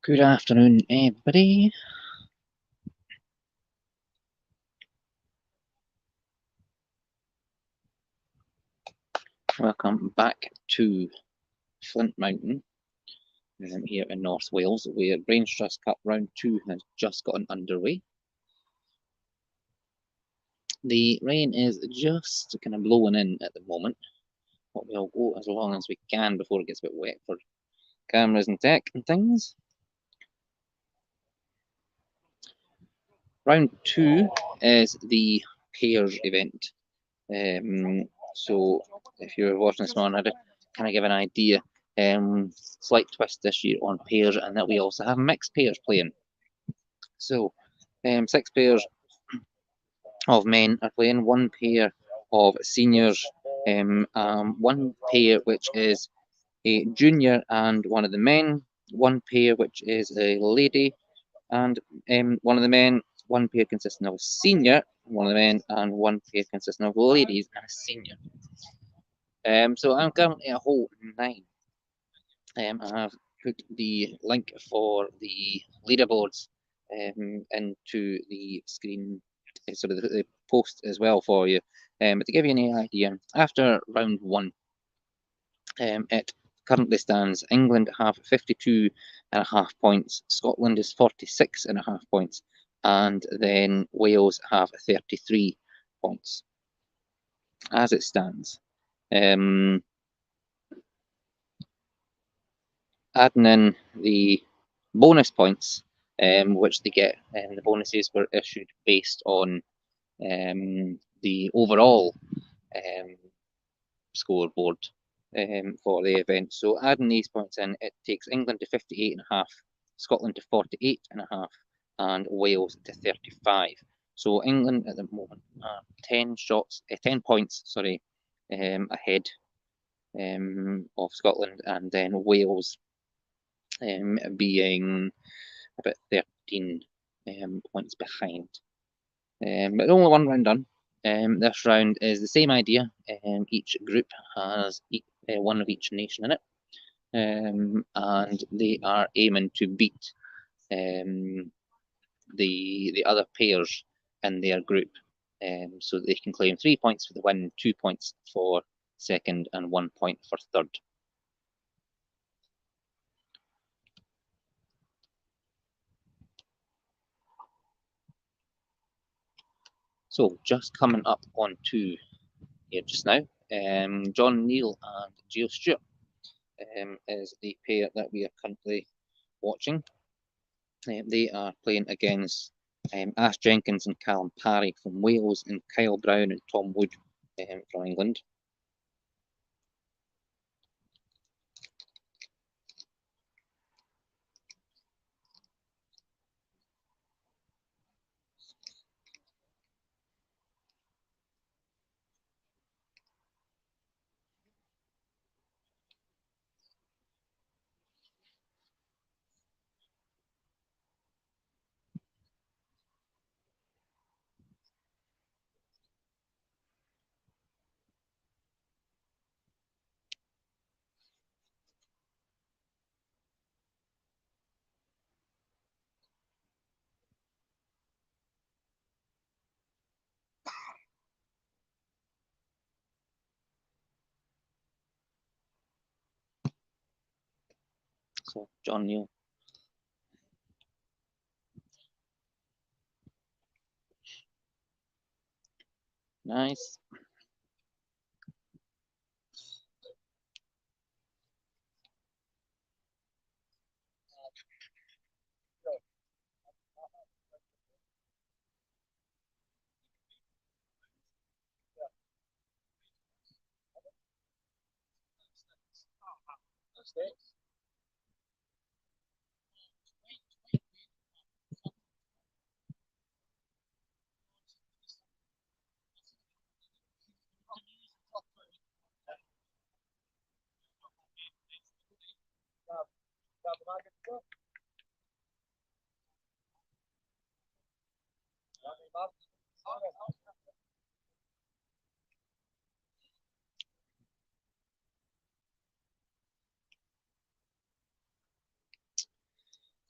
Good afternoon, everybody. Welcome back to Flint Mountain here in North Wales, where Brainstrust Cup Round 2 has just gotten underway. The rain is just kind of blowing in at the moment, but we'll go as long as we can before it gets a bit wet for cameras and tech and things. Round 2 is the pairs event. So if you're watching this morning, I'd kind of give an idea. Slight twist this year on pairs, and that we also have mixed pairs playing. So 6 pairs of men are playing, 1 pair of seniors, 1 pair which is a junior and one of the men, 1 pair which is a lady and one of the men, 1 pair consisting of a senior, one of the men, and 1 pair consisting of ladies and a senior. So I'm currently at hole 9. I have put the link for the leaderboards into the screen, sort of the post as well for you. But to give you any idea, after round 1, it currently stands England have 52.5 points, Scotland is 46.5 points, and then Wales have 33 points as it stands. Adding in the bonus points, which they get, and the bonuses were issued based on the overall scoreboard for the event. So adding these points in, it takes England to 58.5, Scotland to 48.5, and Wales to 35. So England at the moment are 10 points, ahead of Scotland, and then Wales being about 13 points behind. But only 1 round done. This round is the same idea. Each group has 1 of each nation in it, and they are aiming to beat the other pairs in their group, so they can claim 3 points for the win, 2 points for second, and 1 point for third. So just coming up on 2 here just now, John Neal and Gio Stewart is the pair that we are currently watching. They are playing against Ash Jenkins and Callum Parry from Wales, and Kyle Brown and Tom Wood from England. So John Neal. Nice.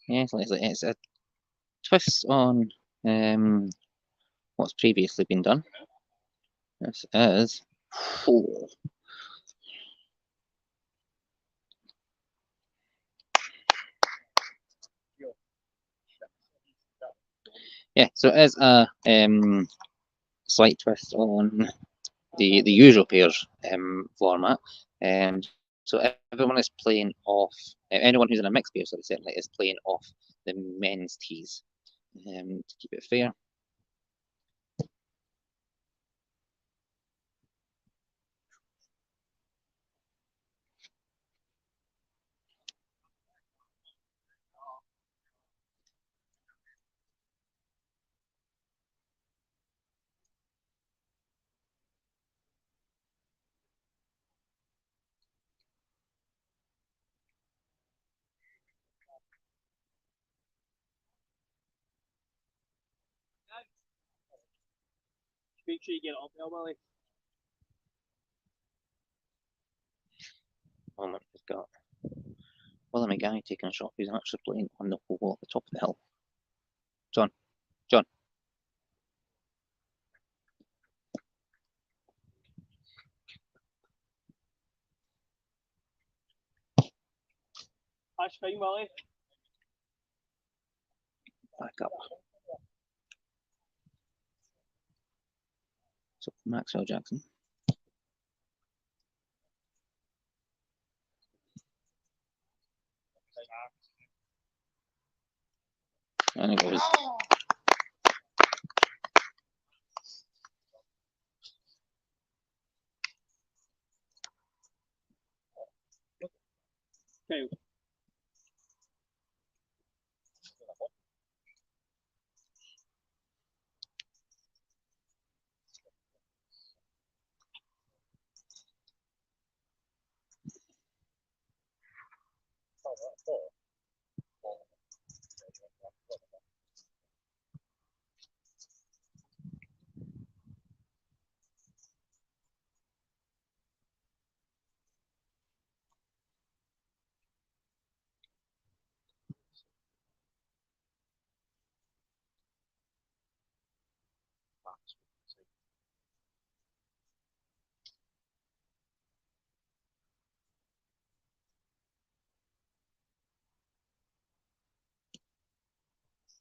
Yes, it's a twist on what's previously been done. This is yeah, so it is a slight twist on the usual pairs format. So everyone is playing off. Anyone who's in a mixed pair, sorry, certainly is playing off the men's tees to keep it fair. Make sure you get it up there, Willie. Moment we've got Willie Guy taking a shot. He's actually playing on the hole at the top of the hill. John. That's fine, Willie. Back up. So Maxwell Jackson. And it goes. Okay.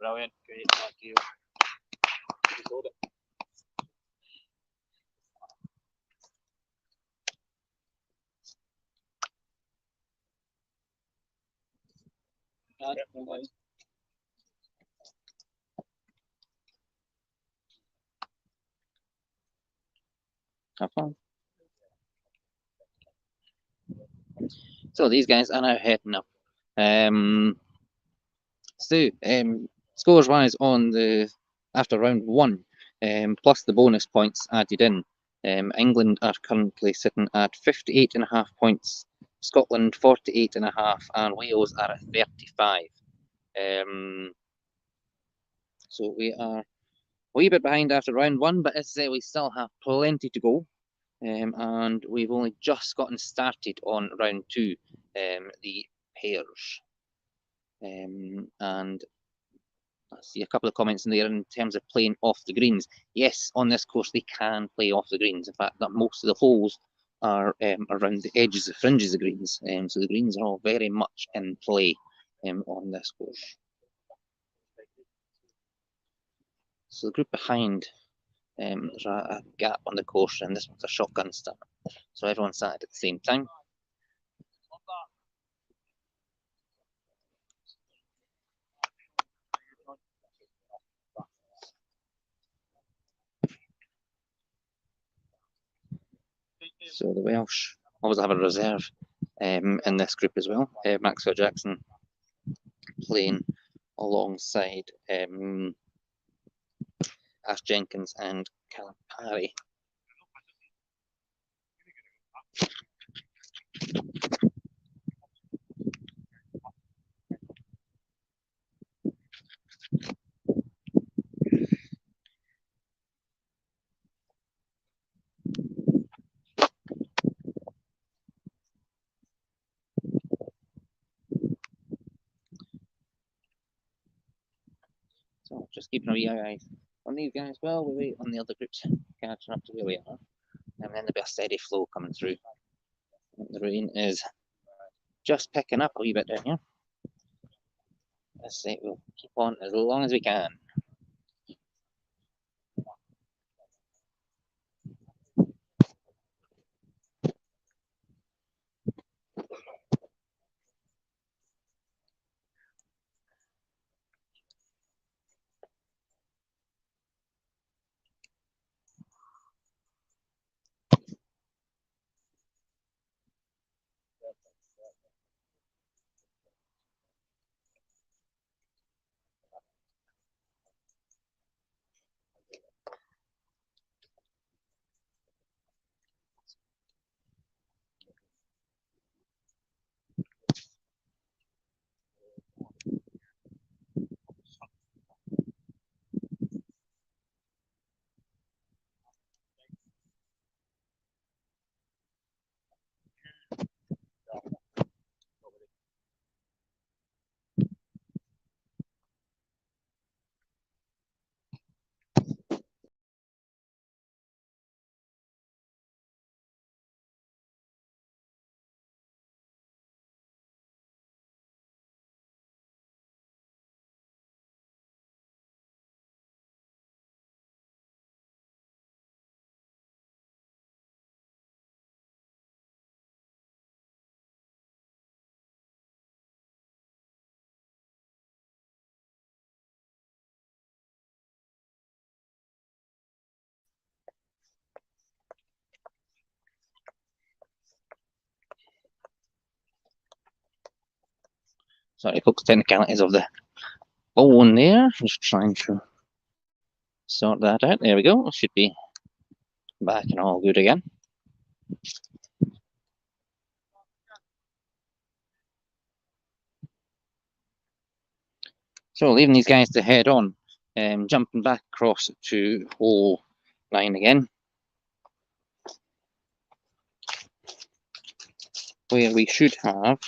Brilliant. Great. Thank you. Hold it. Have fun. So these guys are now heading up. So scores wise on the after round one, plus the bonus points added in. England are currently sitting at 58.5 points, Scotland 48.5, and Wales are at 35. So we are a wee bit behind after round one, but as I say, we still have plenty to go. And we've only just gotten started on round two, the pairs. And I see a couple of comments in there in terms of playing off the greens. Yes, on this course they can play off the greens. In fact, that most of the holes are around the edges, the fringes of greens. So the greens are all very much in play on this course. So the group behind, there's a gap on the course, and this one's a shotgun start. So everyone's started at the same time. So the Welsh always have a reserve in this group as well. Maxwell Jackson playing alongside Ash Jenkins and Callum Parry. So just keeping a wee eye on these guys while we wait on the other groups catching up to where we are. And then there'll be a steady flow coming through. The rain is just picking up a wee bit down here. Let's say we'll keep on as long as we can. Sorry, folks, technicalities of the phone there. Just trying to sort that out. There we go. Should be back and all good again. So leaving these guys to head on, jumping back across to hole 9 again, where we should have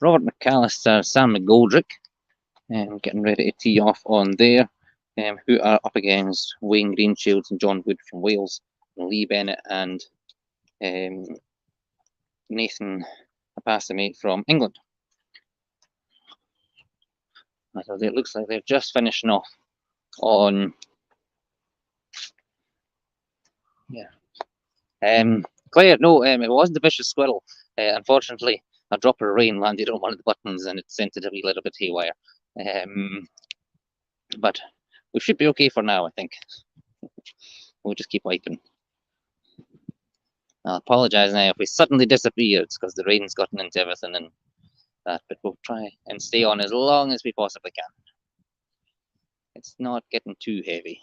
Robert McAllister, Sam McGoldrick, getting ready to tee off on there, who are up against Wayne Greenshields and John Wood from Wales, and Lee Bennett and Nathan Apastamate from England. So it looks like they're just finishing off on, Claire, no, it wasn't the vicious squirrel. Unfortunately, a drop of rain landed on one of the buttons and it sent it a wee little bit haywire. But we should be okay for now, I think. We'll just keep wiping. I'll apologise now if we suddenly disappear. It's because the rain's gotten into everything and that, but we'll try and stay on as long as we possibly can. It's not getting too heavy.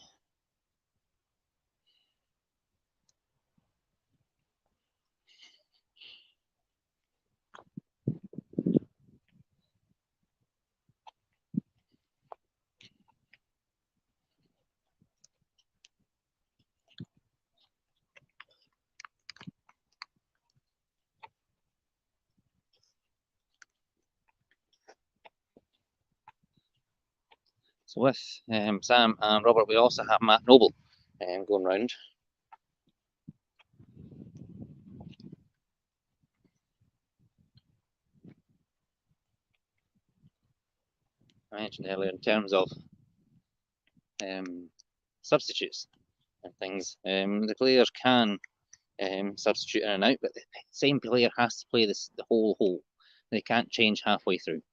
So with Sam and Robert, we also have Matt Noble going round. I mentioned earlier in terms of substitutes and things. The players can substitute in and out, but the same player has to play the whole hole. They can't change halfway through.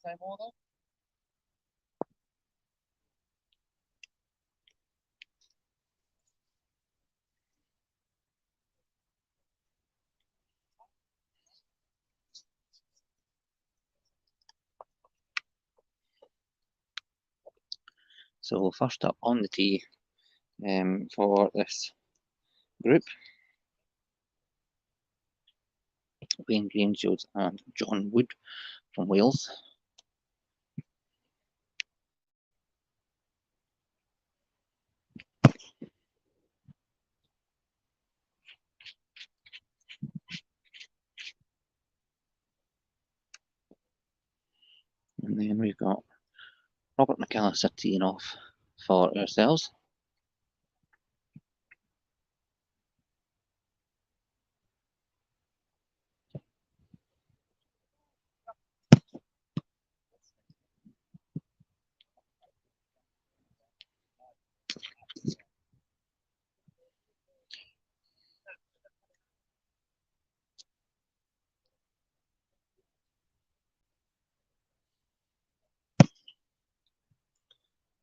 Time order. So first up on the tee for this group, Wayne Greenfield and John Wood from Wales. And then we've got Robert McAllister teeing off for ourselves.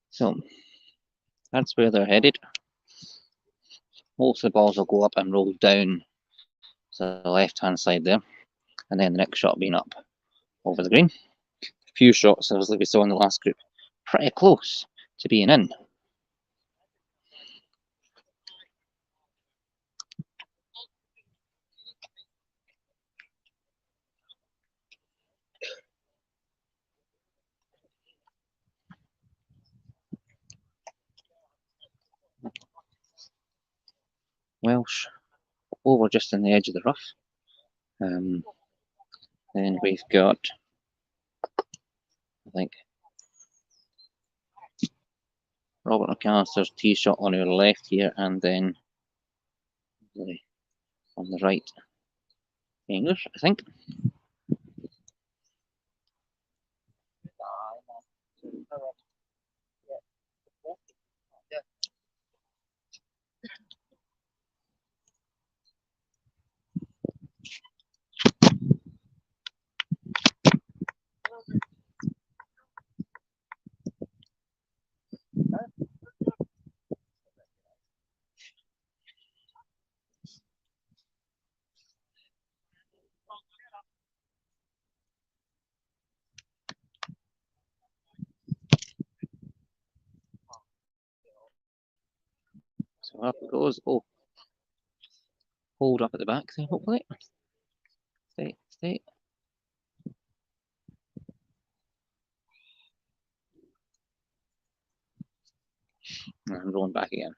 So that's where they're headed. Most of the balls will go up and roll down to the left-hand side there, and then the next shot being up over the green. A few shots, as we saw in the last group, pretty close to being in. Welsh over just on the edge of the rough. Then we've got, I think, Robert McAllister's tee shot on our left here, and then on the right, English, I think. So up it goes. Oh, hold up at the back there, hopefully. Stay. And rolling back again.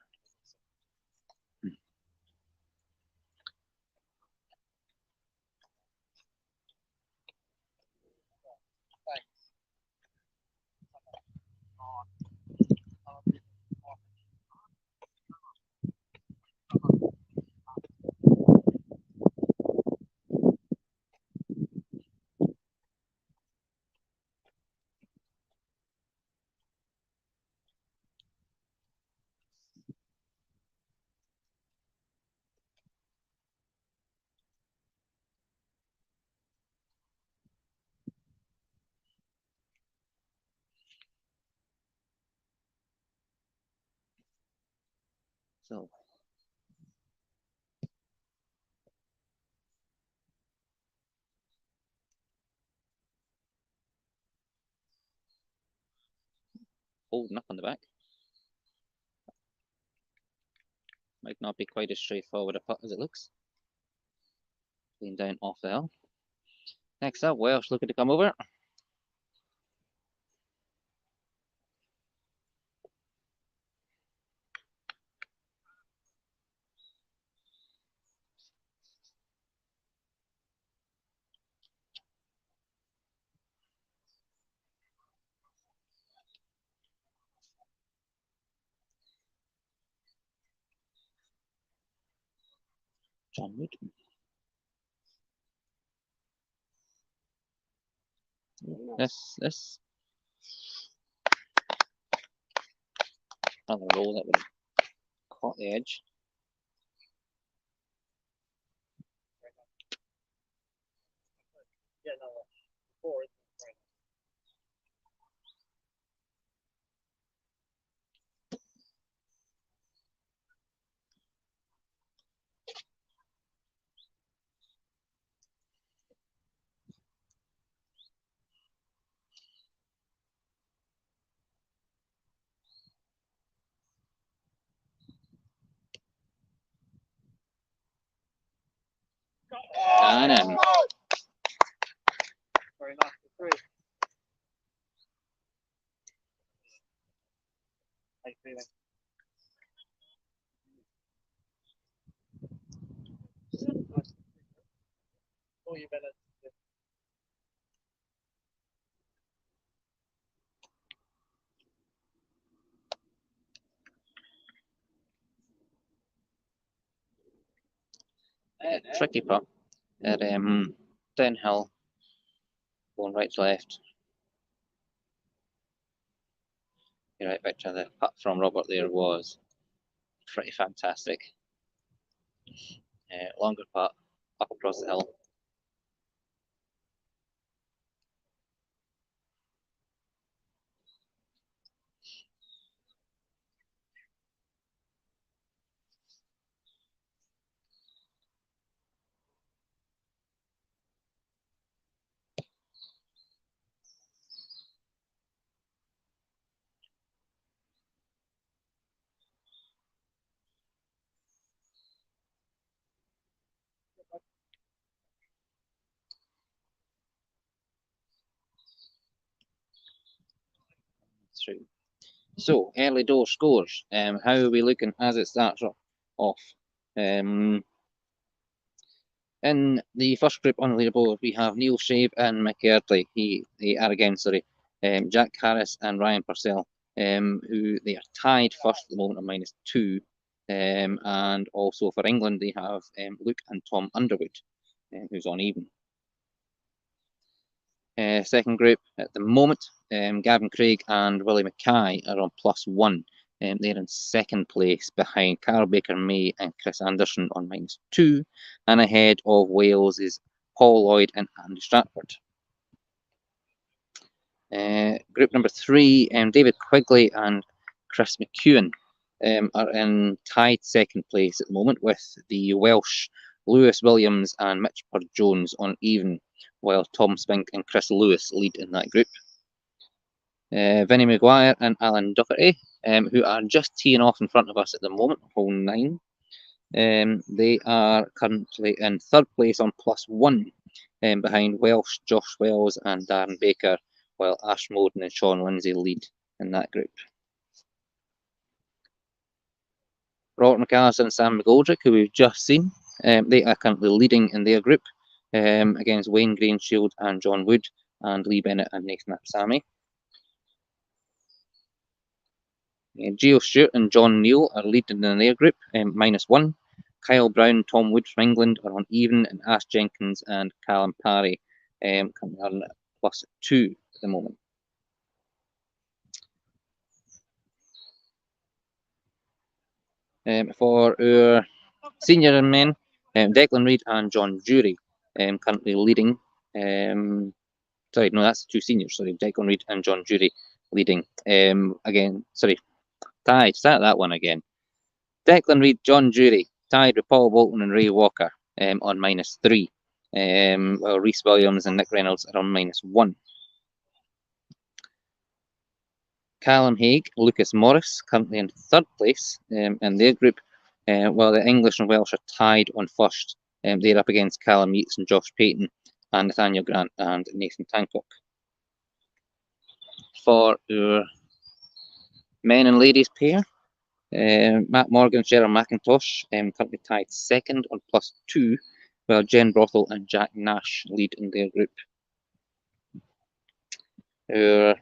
So holding up on the back. Might not be quite as straightforward a putt as it looks. Lean down off the hill. Next up, Welsh looking to come over. John Wood. This another roll that would have caught the edge. Yeah, no. 4 is right. And in. Very nice. 3. 8 feeling. All you better. Tricky putt. At downhill, going right to left. You're right picture. The putt from Robert there was pretty fantastic. Longer putt, up across the hill. Through. So, early door scores. How are we looking as it starts off? In the first group on the leaderboard, we have Neil Shave and Mick Eardley. They are again, sorry, Jack Harris and Ryan Purcell, who they are tied first at the moment on -2. And also for England, they have Luke and Tom Underwood, who's on even. Second group at the moment, Gavin Craig and Willie Mackay are on +1. They're in second place behind Carl Baker May and Chris Anderson on -2, and ahead of Wales is Paul Lloyd and Andy Stratford. Group number 3, David Quigley and Chris McEwen are in tied second place at the moment, with the Welsh Lewis Williams and Mitch Purr-Jones on even, while Tom Spink and Chris Lewis lead in that group. Vinnie Maguire and Alan Doherty, who are just teeing off in front of us at the moment, hole 9. They are currently in third place on +1, behind Welsh Josh Wells and Darren Baker, while Ash Moden and Sean Lindsay lead in that group. Robert McAllister and Sam McGoldrick, who we've just seen, they are currently leading in their group, against Wayne Greenshield and John Wood, and Lee Bennett and Nathan Apsami. Gio Stewart and John Neal are leading in their group, -1. Kyle Brown, Tom Wood from England are on even, and Ash Jenkins and Callum Parry currently on +2 at the moment. For our senior men, Declan Reid and John Jury currently leading. Sorry, no, that's 2 seniors. Sorry, Declan Reid and John Jury leading. Again, sorry, tied. Start that one again. Declan Reid, John Jury tied with Paul Bolton and Ray Walker on -3. While Rhys Williams and Nick Reynolds are on -1. Callum Haig, Lucas Morris, currently in third place in their group, while the English and Welsh are tied on first. They're up against Callum Yeats and Josh Payton, and Nathaniel Grant and Nathan Tancock. For our men and ladies pair, Matt Morgan, Cheryl McIntosh, currently tied second on +2, while Jen Brothel and Jack Nash lead in their group. Our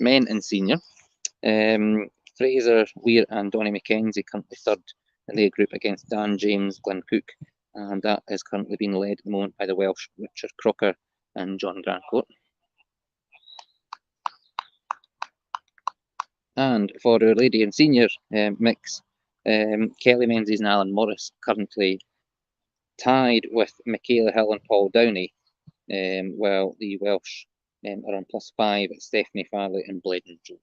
men and senior, Fraser Weir and Donny McKenzie currently third in their group against Dan James, Glenn Cook, and that is currently being led at the moment by the Welsh Richard Crocker and John Grandcourt. And for our lady and senior mix, Kelly Menzies and Alan Morris currently tied with Michaela Hill and Paul Downey, while the Welsh are on +5 at Stephanie Farley and Bladen Jones.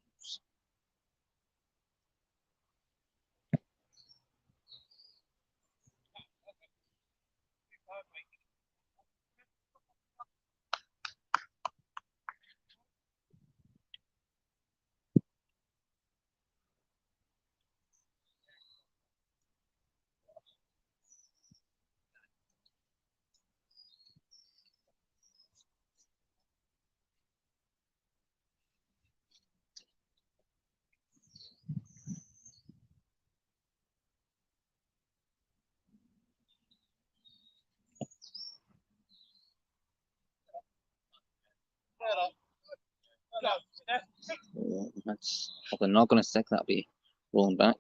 So that's probably not going to stick. That'll be rolling back.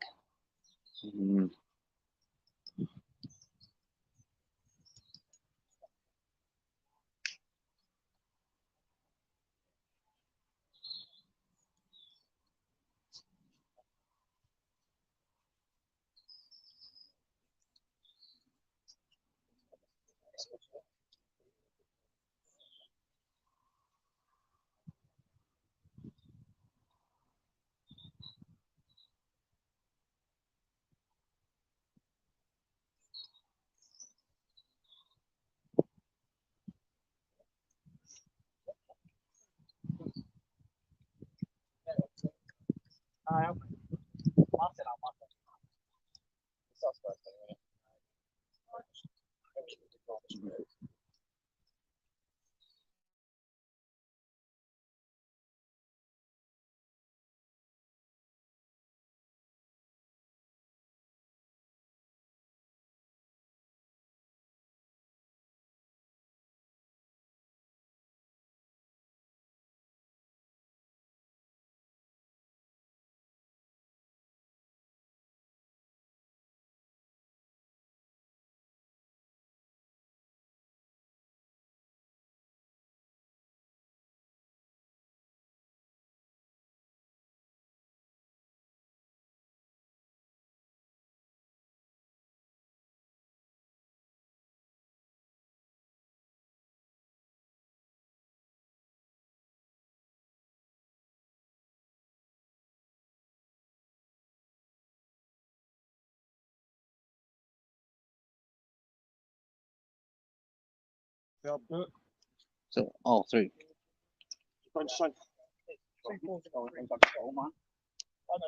So all through.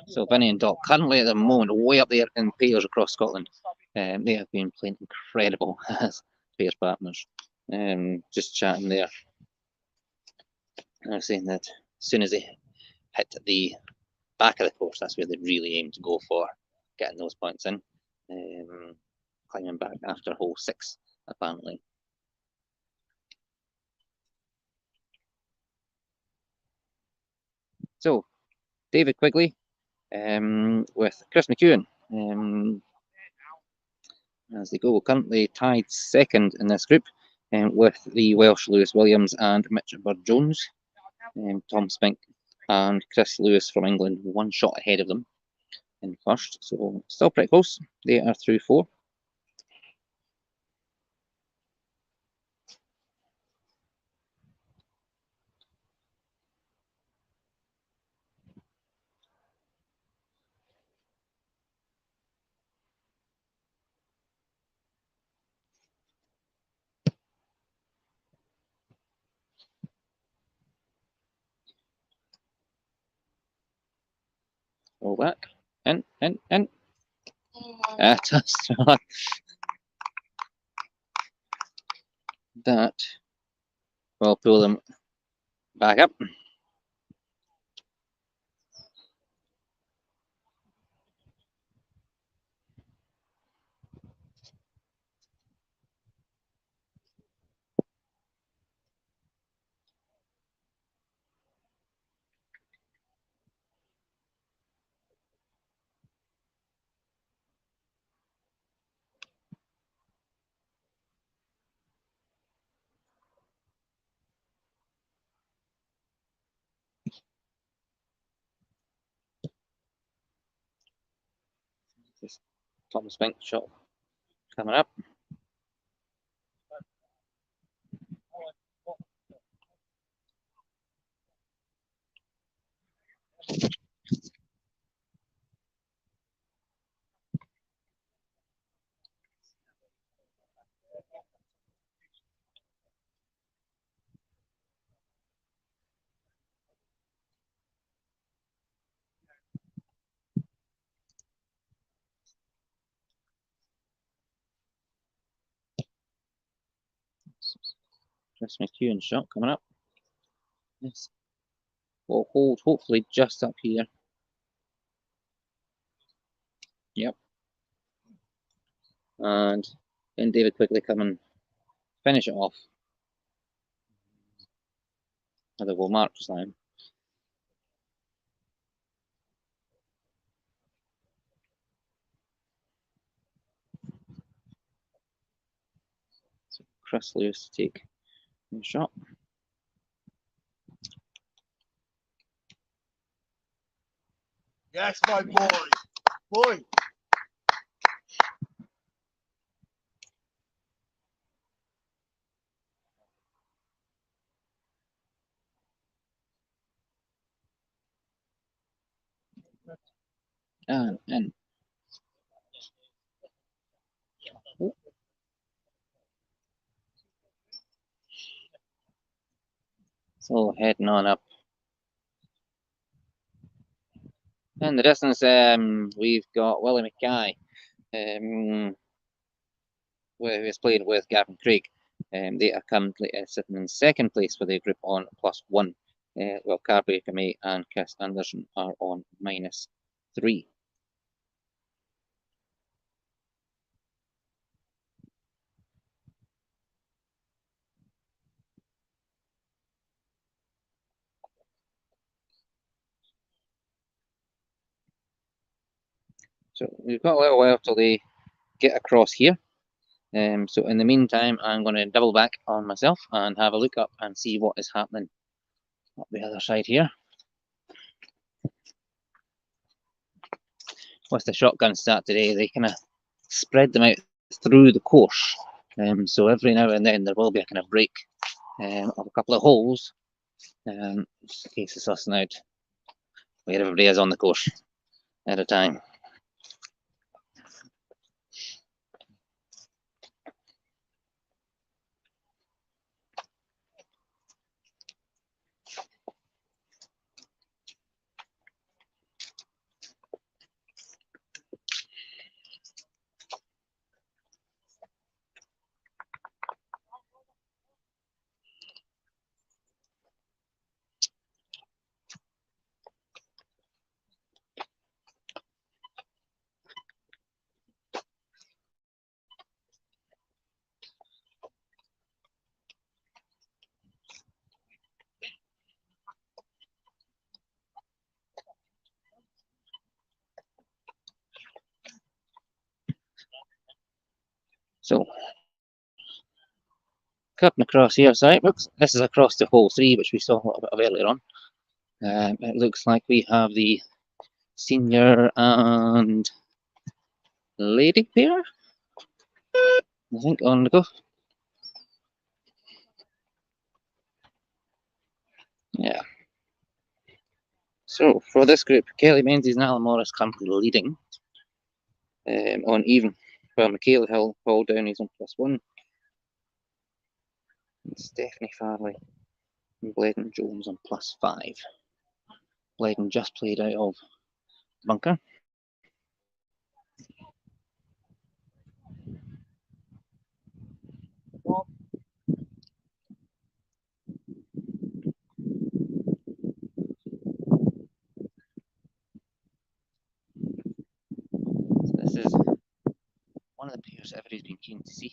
So Vinny and Doc currently at the moment way up there in pairs across Scotland. They have been playing incredible as pairs partners. Just chatting there. They're saying that as soon as they hit the back of the course, that's where they really aim to go for getting those points in. Climbing back after hole 6, apparently. So, David Quigley with Chris McEwen as they go. Currently tied second in this group with the Welsh Lewis Williams and Mitch Burr-Jones. Tom Spink and Chris Lewis from England, one shot ahead of them in first. So still pretty close. They are through 4. Roll back. In. That will pull them back up. Tom Spink shot coming up. Chris McEwen shot coming up. Yes. Will hold hopefully just up here. Yep. And then David Quigley come and finish it off. Either will mark this time. Chris Lewis to take the shot. Yes, my boy. Boy. And in. Oh. So heading on up. In the distance, we've got Willie Mackay, who is playing with Gavin Craig. They are currently sitting in second place with their group on +1. While Carberry Kamei and Chris Anderson are on -3. So we've got a little while till they get across here. So in the meantime, I'm going to double back on myself and have a look up and see what is happening up the other side here. With the shotgun start today, they kind of spread them out through the course. So every now and then there will be a kind of break of a couple of holes, just in case of sussing out where everybody is on the course at a time. So, cutting across here, so this is across to hole 3, which we saw a little bit of earlier on. It looks like we have the senior and lady pair, I think, on the go. Yeah. So for this group, Kelly Menzies and Alan Morris currently leading on even, while Michaela Hill, Paul Downey's on +1. And Stephanie Farley and Bledden Jones on +5. Bledden just played out of the bunker. So this is one of the pairs everybody's been keen to see,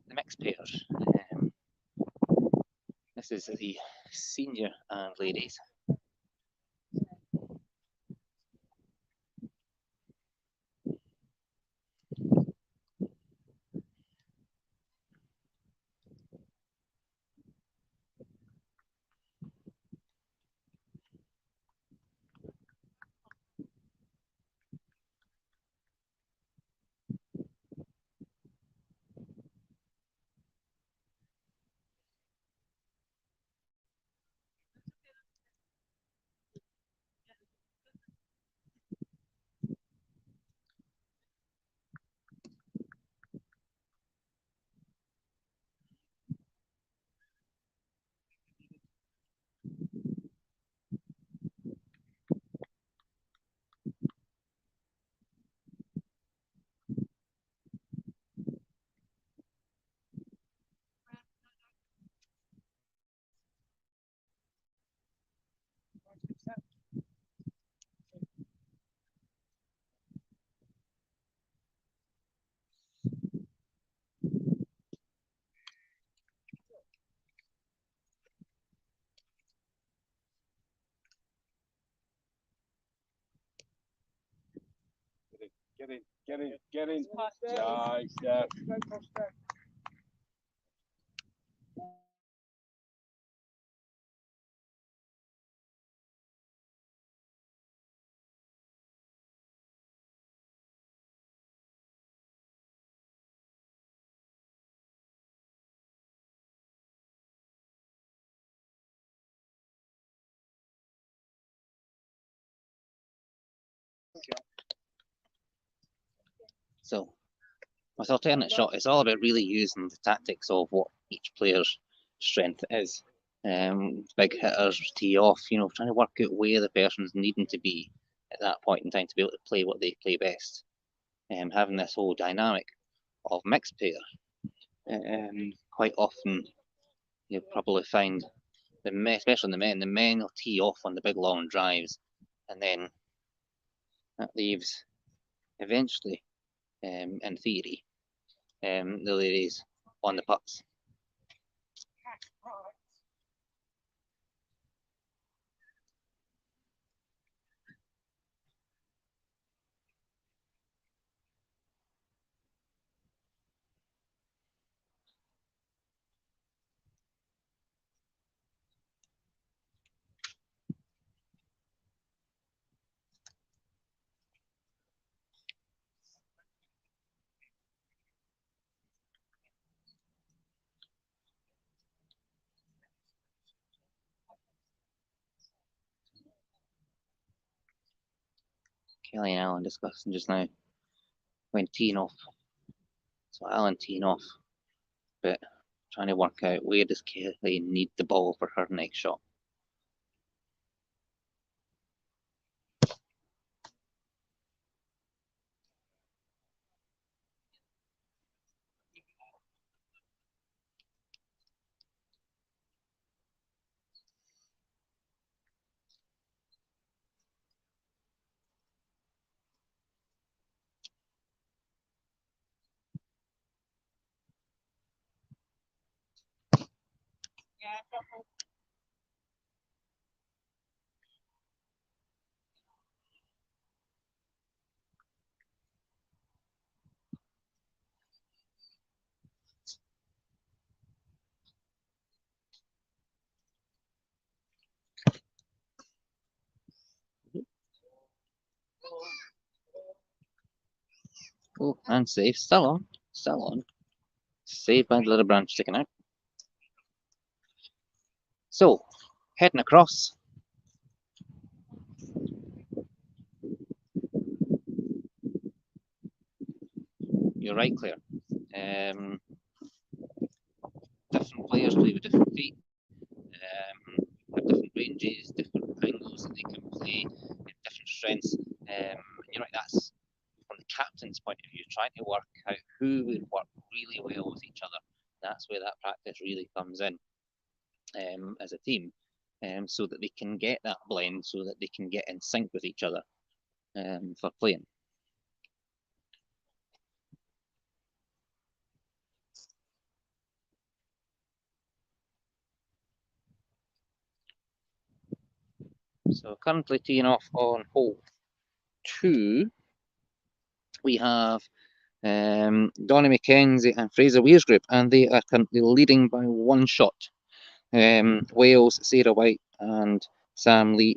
the mixed pairs. This is the senior and ladies. Get in. Nice, Steph. So with alternate shot, it's all about really using the tactics of what each player's strength is. Big hitters tee off, trying to work out where the person's needing to be at that point in time to be able to play what they play best. Having this whole dynamic of mixed pair, quite often you'll probably find especially the men will tee off on the big long drives, and then that leaves eventually, in theory, the ladies on the putts. Kelly and Alan discussing just now when teeing off. So Alan teeing off, but trying to work out where does Kelly need the ball for her next shot. Oh, and safe, still on. Saved by the little branch sticking out. So, heading across. You're right, Claire. Different players play with different feet, have different ranges, different angles that they can play, different strengths. You're right, that's from the captain's point of view, trying to work out who would work really well with each other. That's where that practice really comes in, as a team, so that they can get that blend, so that they can get in sync with each other, for playing. So currently teeing off on hole 2, we have Donny McKenzie and Fraser Weir's group, and they are currently leading by 1 shot. Wales, Sarah White and Sam Lee,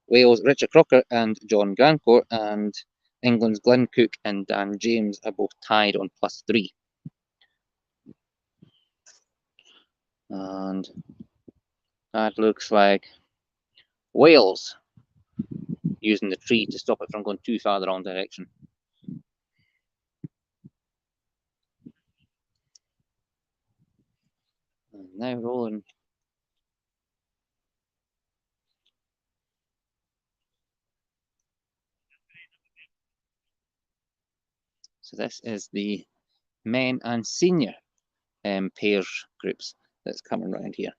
Wales, Richard Crocker and John Grandcourt, and England's Glenn Cook and Dan James are both tied on +3. And that looks like Wales using the tree to stop it from going too far the wrong direction. And now rolling. So this is the men and senior pairs groups that's coming around here.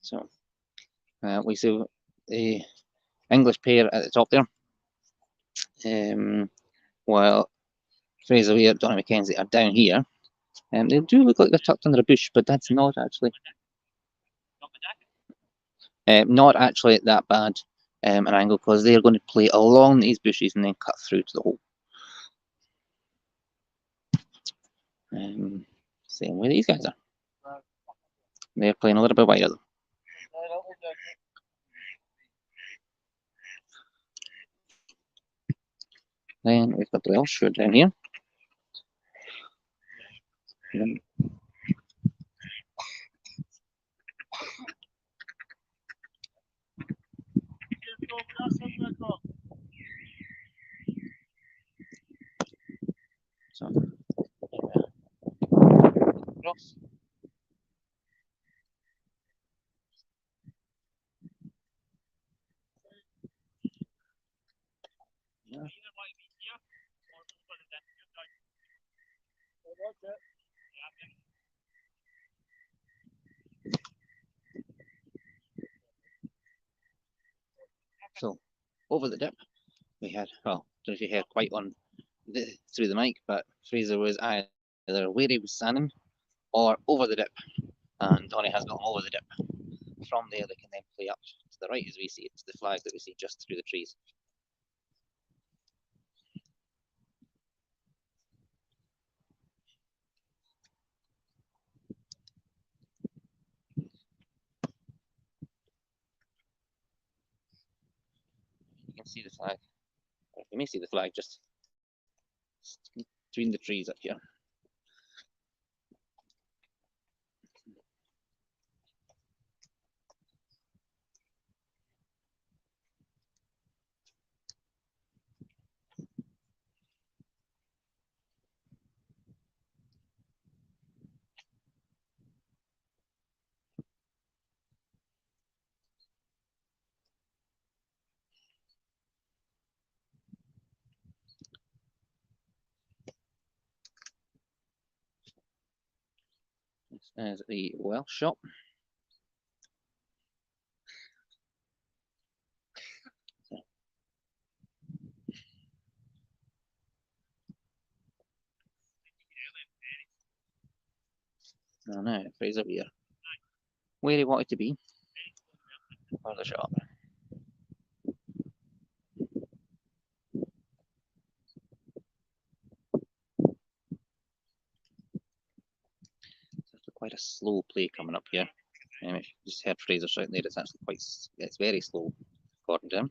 So we see the English pair at the top there, while Fraser Weir, Donny McKenzie are down here. They do look like they're tucked under a bush, but that's not actually that bad an angle, because they're going to play along these bushes and then cut through to the hole. Same way these guys are. They're playing a little bit wider though. Then we've got the Welsh down here. So, cross. Yeah. So, over the dip, we had, well, don't know if you heard quite on through the mic, but Fraser was either where he was standing or over the dip, and Donny has got him over the dip. From there, they can then play up to the right as we see it, to the flag that we see just through the trees. You can see the flag, or you may see the flag just between the trees up here. This is the Welsh shop. I know, Fraser here. Where he wanted to be, or the shop. It's quite a slow play coming up here. If you just heard Fraser shouting there, it's actually it's very slow, according to him.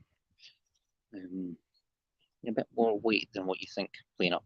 A bit more weight than what you think playing up.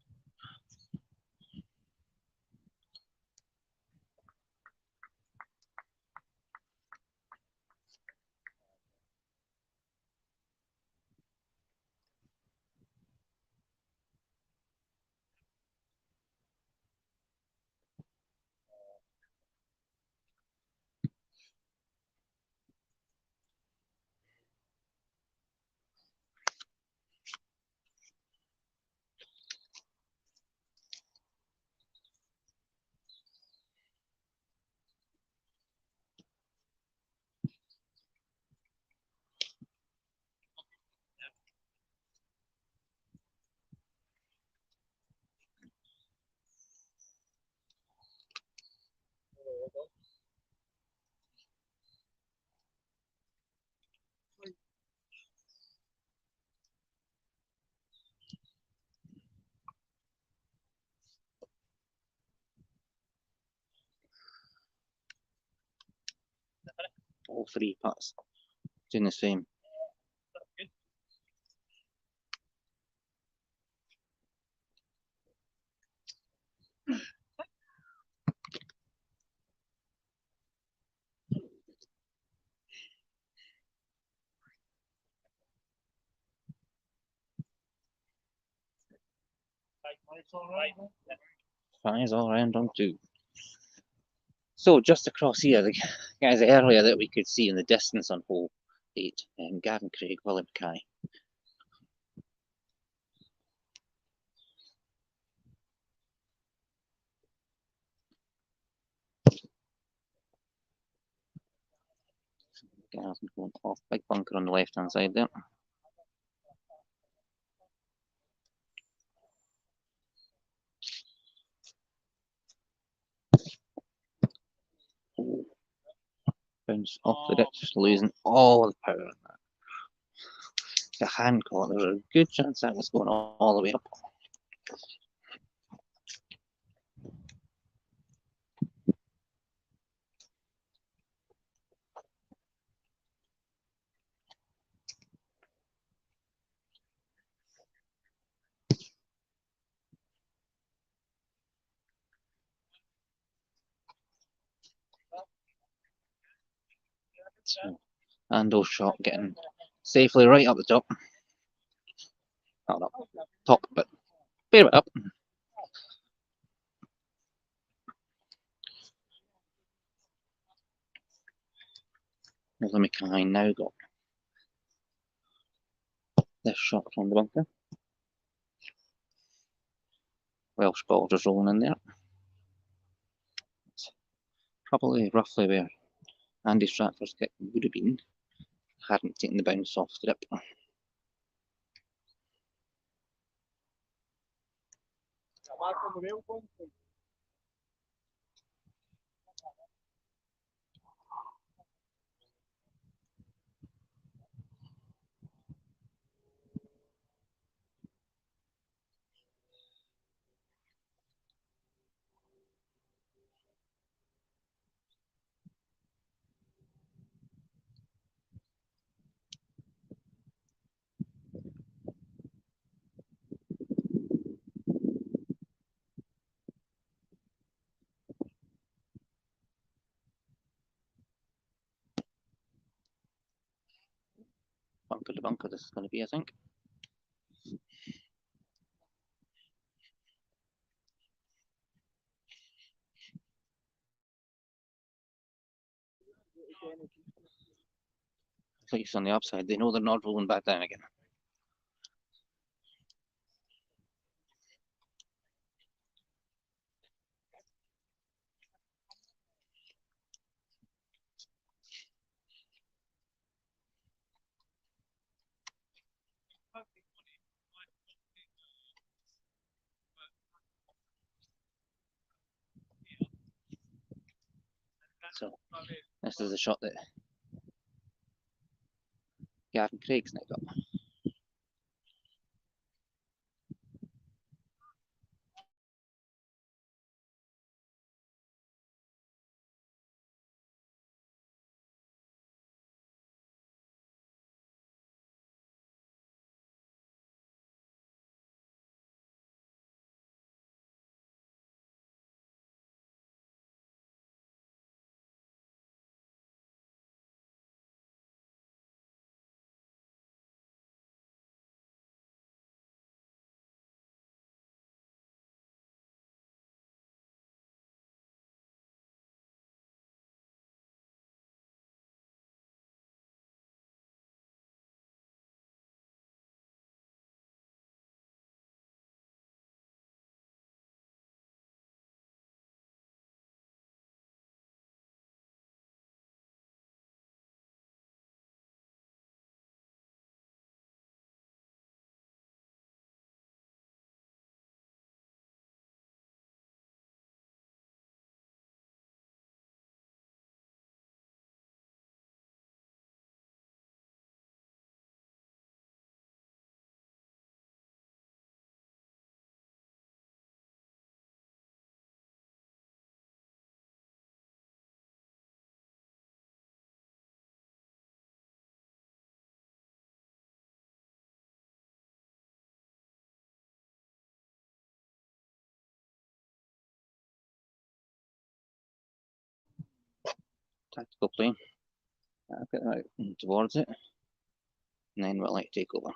All three putts doing the same. Fives all round on two. So just across here, the guys earlier that we could see in the distance on hole 8, Gavin Craig, Willie Mackay. Gavin going off, big bunker on the left hand side there. Bounce off the ditch, just losing all the power on that. The hand caught, there was a good chance that was going all the way up. So, Ando's shot getting safely right up the top. Not up top, but fair bit up. Another Mackay now got this shot from the bunker. Welsh ball just rolling in there. It's probably roughly where Andy Stratford's kick would have been, hadn't taken the bounce off the dip. Bunker to bunker, this is going to be, I think. At least on the upside, they know they're not rolling back down again. So this is the shot that Gavin Craig's now got. Tactical play. Get that towards it. And then we'll take over.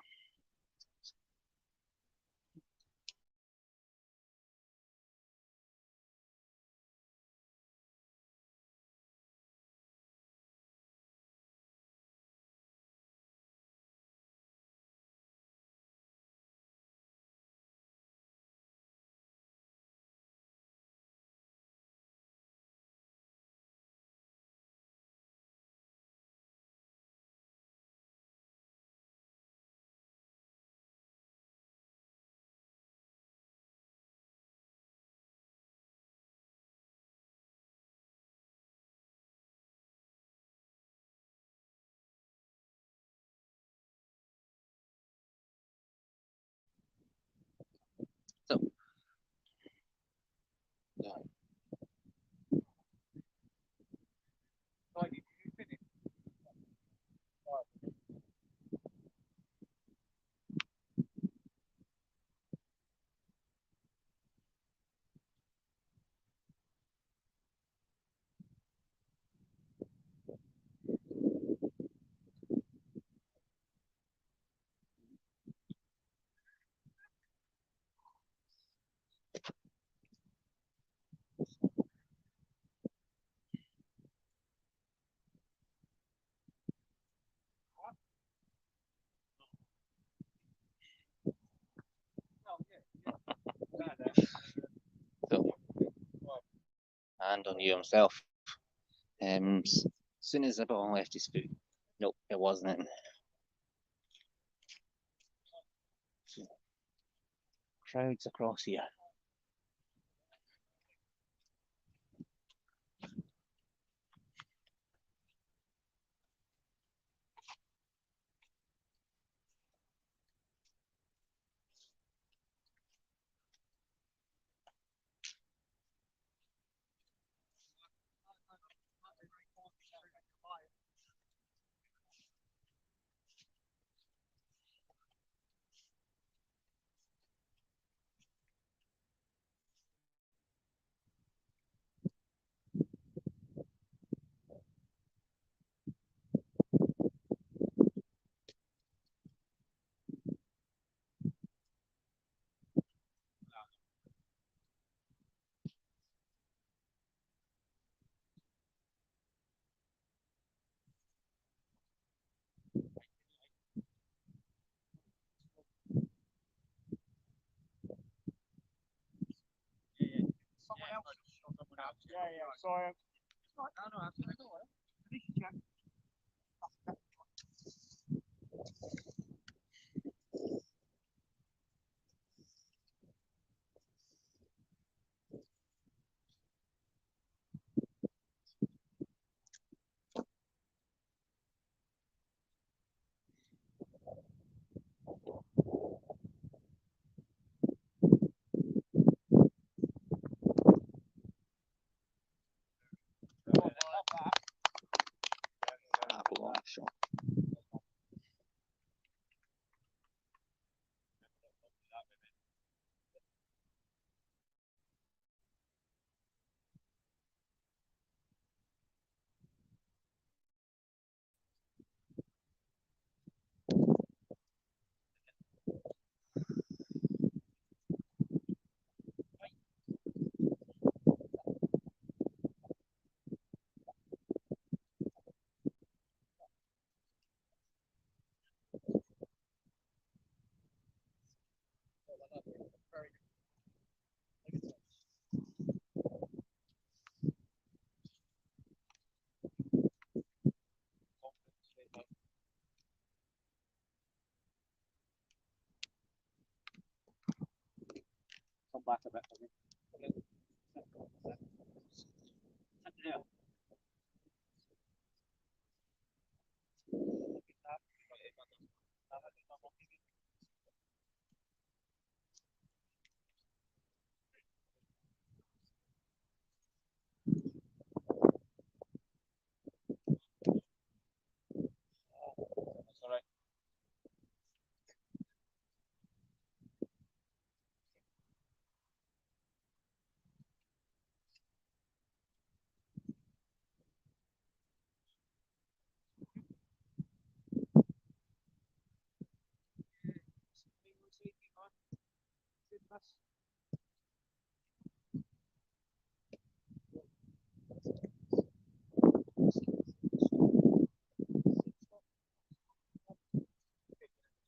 land on you himself. As soon as the ball left his foot, nope, it wasn't in. So, crowds across here. Yeah, sorry. No, absolutely. Shot. Come back a bit. Yeah. That's all right.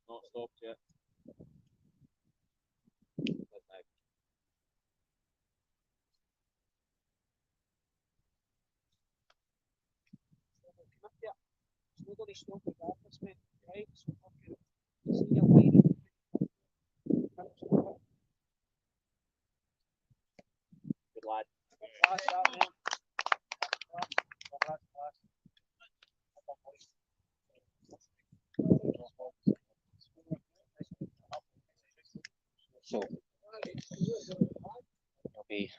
Not stopped yet. Nobody stopped the office, mate. Right? So fucking see your line. Good lad. Class that, man. Class. So he'll be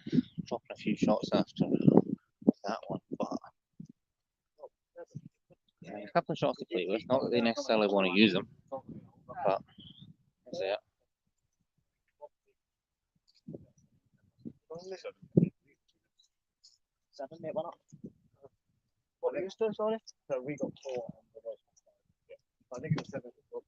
dropping a few shots after that one, but yeah, a couple of shots to play with. Not that they necessarily want to use them, but that's it. Seven, mate, one up. What were you doing, sorry? So we got caught on the road. I think it was 7 o'clock.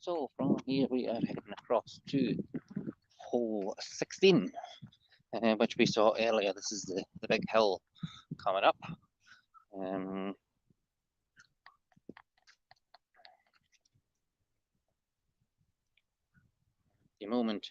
So from here we are heading across to hole 16, which we saw earlier. This is the big hill coming up. The moment.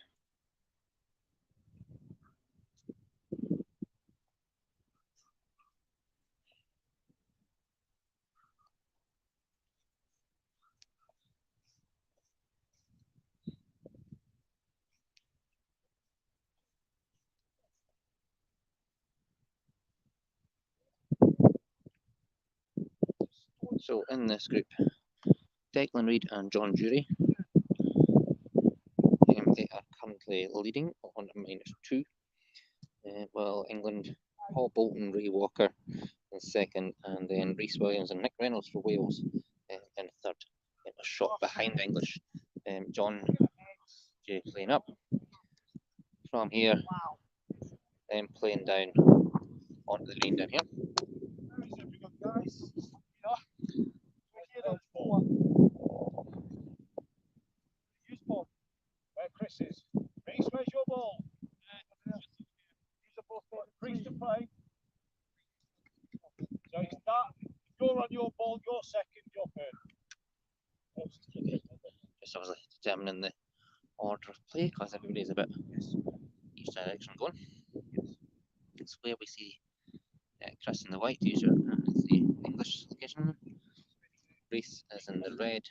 So in this group, Declan Reid and John Jury. They are currently leading on -2. While England, Paul Bolton, Ray Walker in second, and then Rhys Williams and Nick Reynolds for Wales in third. It was shot behind English. John J playing up from here, then playing down onto the green down here. Where Chris is. Reece, where's your ball? These are both going Reece to play. So it's that. You're on your ball, you're second, you're third. Just obviously determining the order of play because everybody's a bit each direction going. It's where we see Chris in the white t-shirt and it's the English location. Reece is in the red.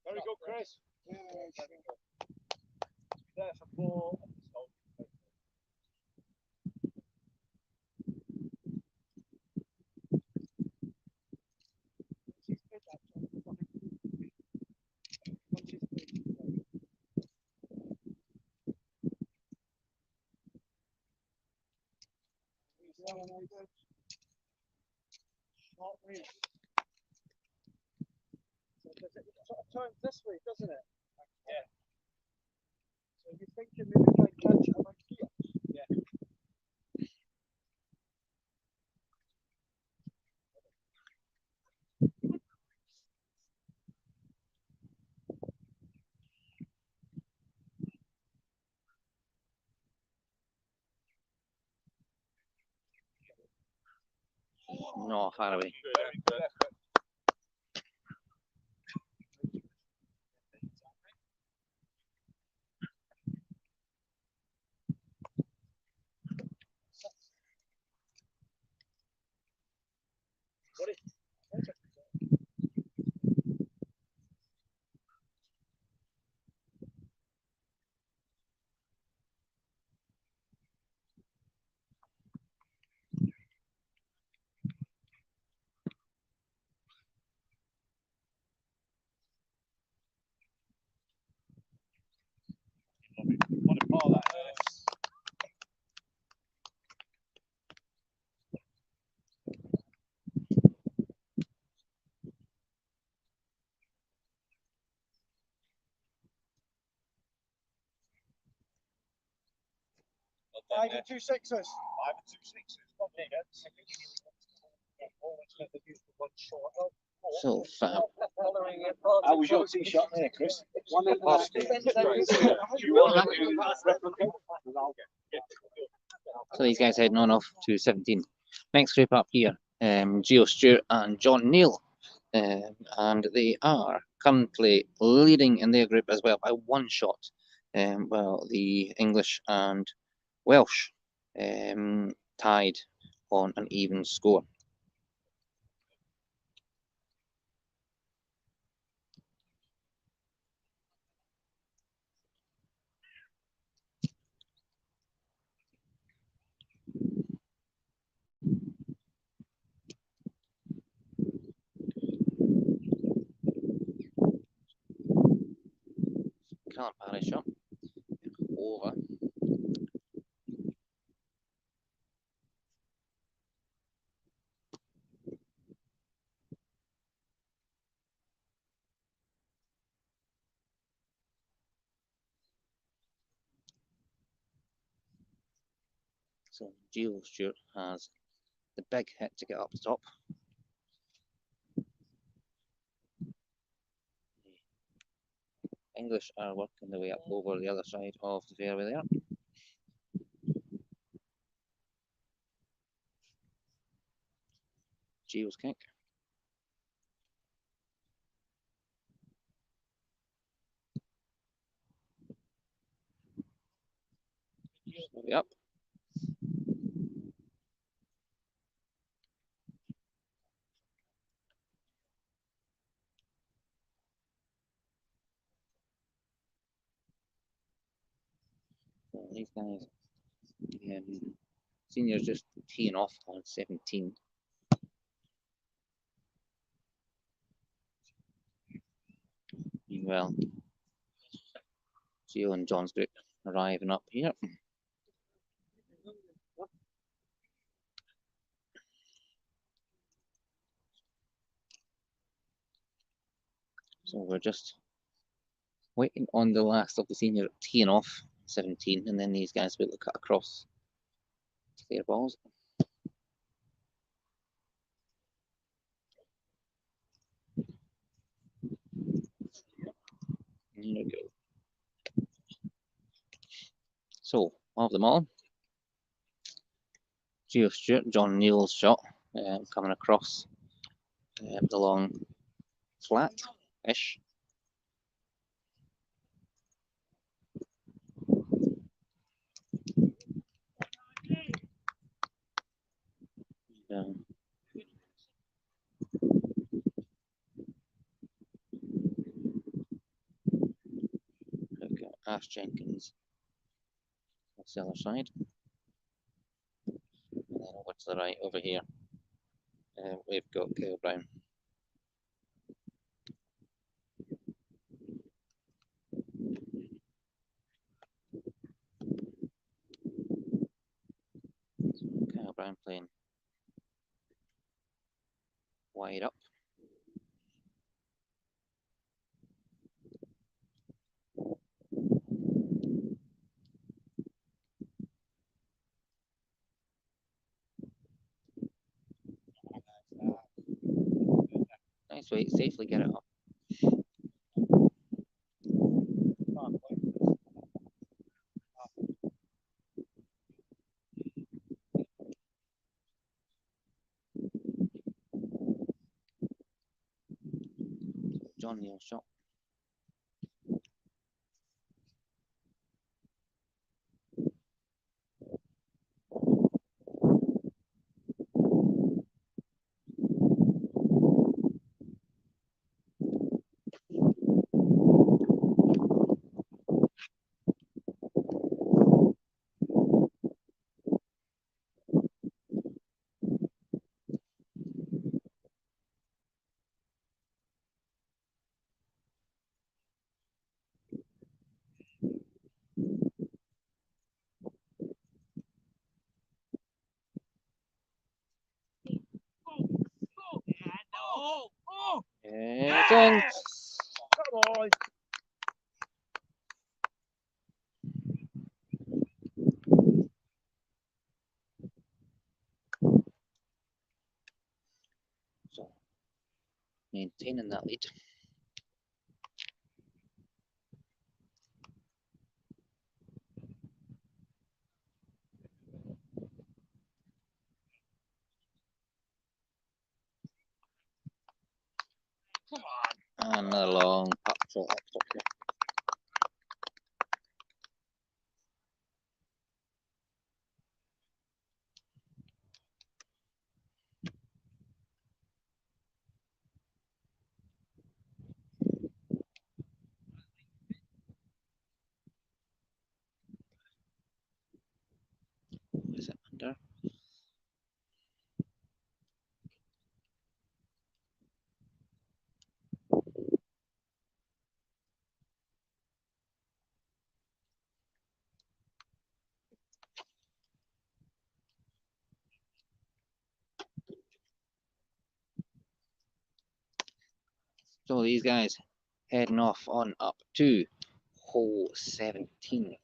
Very good, Chris. There for 4. Turns this way, doesn't it? Yeah. So you think you maybe try and catch it about here? Yeah. No, far away. Very good effort. What a ball that is. Five and 2 sixes. 5 and 2 sixes. So far. How was your tee shot there, Chris? One in So these guys heading on off to 17. Next group up here, Gio Stewart and John Neal. And they are currently leading in their group as well by 1 shot. Well, the English and Welsh tied on an even score. Callum Parry shot over. So Gio Stewart has the big hit to get up the top. English are working their way up over the other side of the fairway there. Gio's kick. Way up. So these guys, seniors just teeing off on 17. Meanwhile, Gio and John's group arriving up here. So we're just waiting on the last of the senior teeing off 17, and then these guys will cut across to their balls. There we go. So, of them all, Gio Stewart, John Neal's shot coming across the long flat-ish. Look at Ash Jenkins. That's the other side. And then over to the right, over here, we've got Kyle Brown. Kyle Brown playing wide up. Nice way to safely get it up. John Neal's shot. It's in. Come on. So, maintaining that lead. Come on. And another long putt shot up top here. Is it under? So these guys heading off on up to hole 17.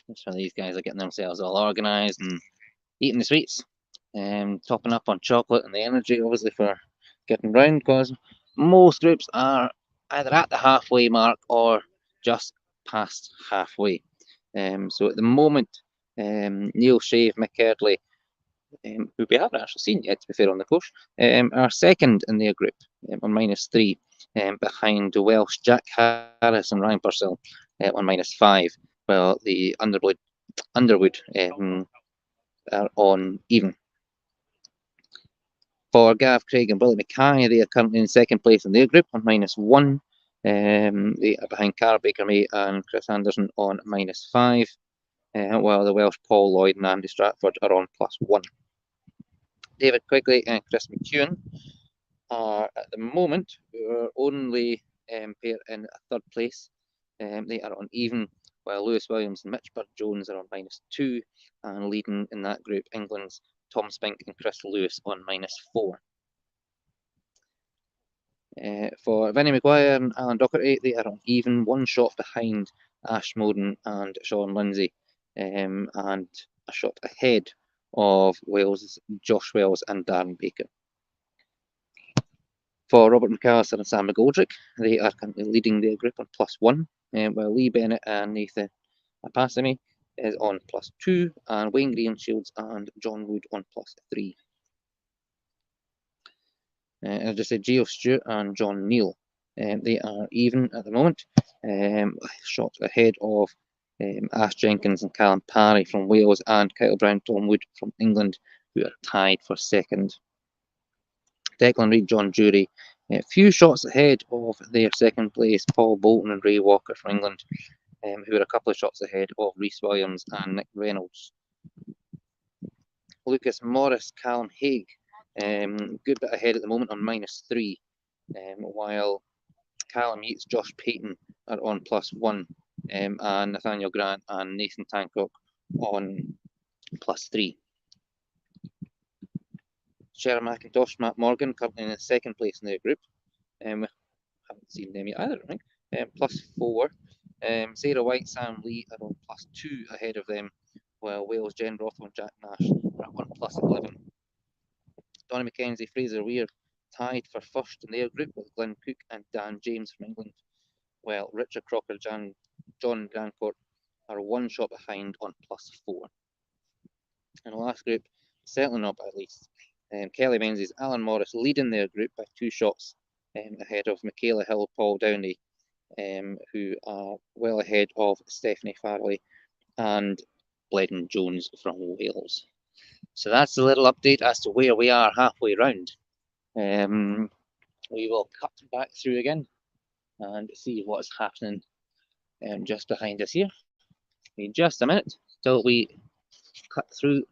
That's why these guys are getting themselves all organised and eating the sweets, topping up on chocolate and the energy, obviously, for getting round, because most groups are either at the halfway mark or just past halfway. So at the moment, Neil Shave, Mick Eardley, who we haven't actually seen yet, to be fair, on the push, are second in their group on -3, behind the Welsh Jack Harris and Ryan Purcell on -5, while the Underwood are on even. For Gav Craig and Billy Mackay, they are currently in second place in their group on -1. They are behind Cara Baker May and Chris Anderson on -5, while the Welsh Paul Lloyd and Andy Stratford are on +1. David Quigley and Chris McEwen are at the moment only pair in third place. They are on even, while Lewis Williams and Mitch Bird-Jones are on -2, and leading in that group, England's Tom Spink and Chris Lewis on -4. For Vinnie Maguire and Alan Docherty, they are on even, one shot behind Ash Moden and Sean Lindsay, and a shot ahead of Wales' Josh Wells and Darren Baker. For Robert McAllister and Sam McGoldrick, they are currently leading their group on +1, while Lee Bennett and Nathan Apasami is on +2, and Wayne Greenshields and John Wood on +3. As I just said, Gio Stewart and John Neal, they are even at the moment, shots ahead of Ash Jenkins and Callum Parry from Wales, and Kyle Brown, Tom Wood from England, who are tied for second. Declan Reid, John Jury, a few shots ahead of their second place, Paul Bolton and Ray Walker from England, who are a couple of shots ahead of Rhys Williams and Nick Reynolds. Lucas Morris, Callum Haig, good bit ahead at the moment on -3, while Callum Yeats, Josh Payton are on +1, and Nathaniel Grant and Nathan Tancock on +3. Sharon McIntosh, Matt Morgan, currently in second place in their group. We haven't seen them yet either, I think. +4. Sarah White, Sam Lee are on +2 ahead of them, while Wales' Jen Rothwell and Jack Nash are on +11. Donny McKenzie, Fraser Weir tied for first in their group with Glenn Cook and Dan James from England, while Richard Crocker and John Grandcourt are one shot behind on +4. In the last group, certainly not by least, Kelly Menzies, Alan Morris leading their group by 2 shots ahead of Michaela Hill, Paul Downey, who are well ahead of Stephanie Farley and Bledden Jones from Wales. So that's a little update as to where we are halfway round. We will cut back through again and see what's happening just behind us here. In just a minute till we cut through.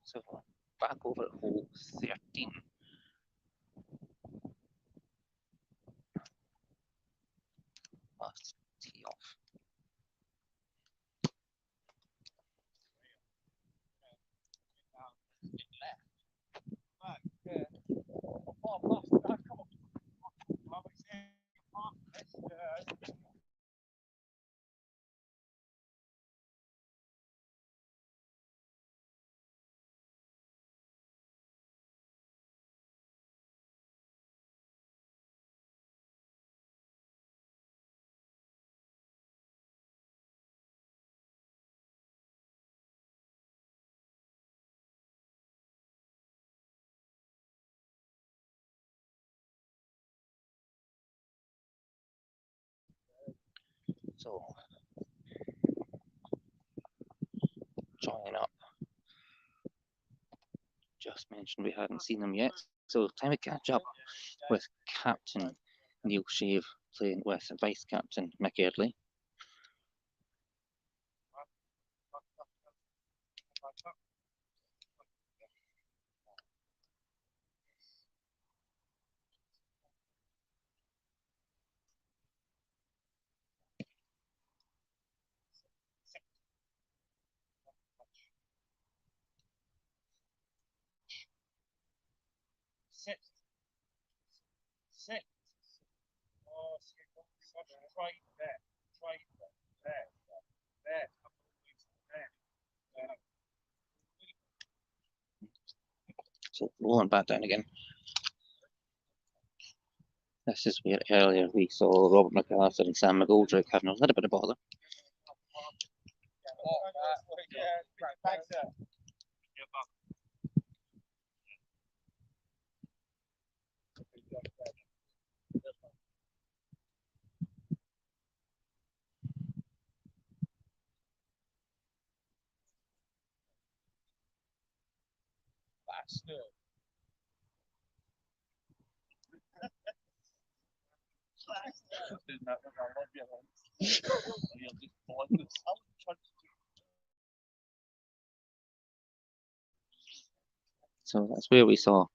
So back over at hole 13. Last tee off. So joining up. Just mentioned we hadn't seen them yet. So time to catch up with Captain Neil Shave playing with Vice Captain Mick Eardley. Sit. Oh, try there. Try there. There. So rolling back down again. This is where earlier we saw Robert McAllister and Sam McGoldrick having a little bit of bother. So that's where we saw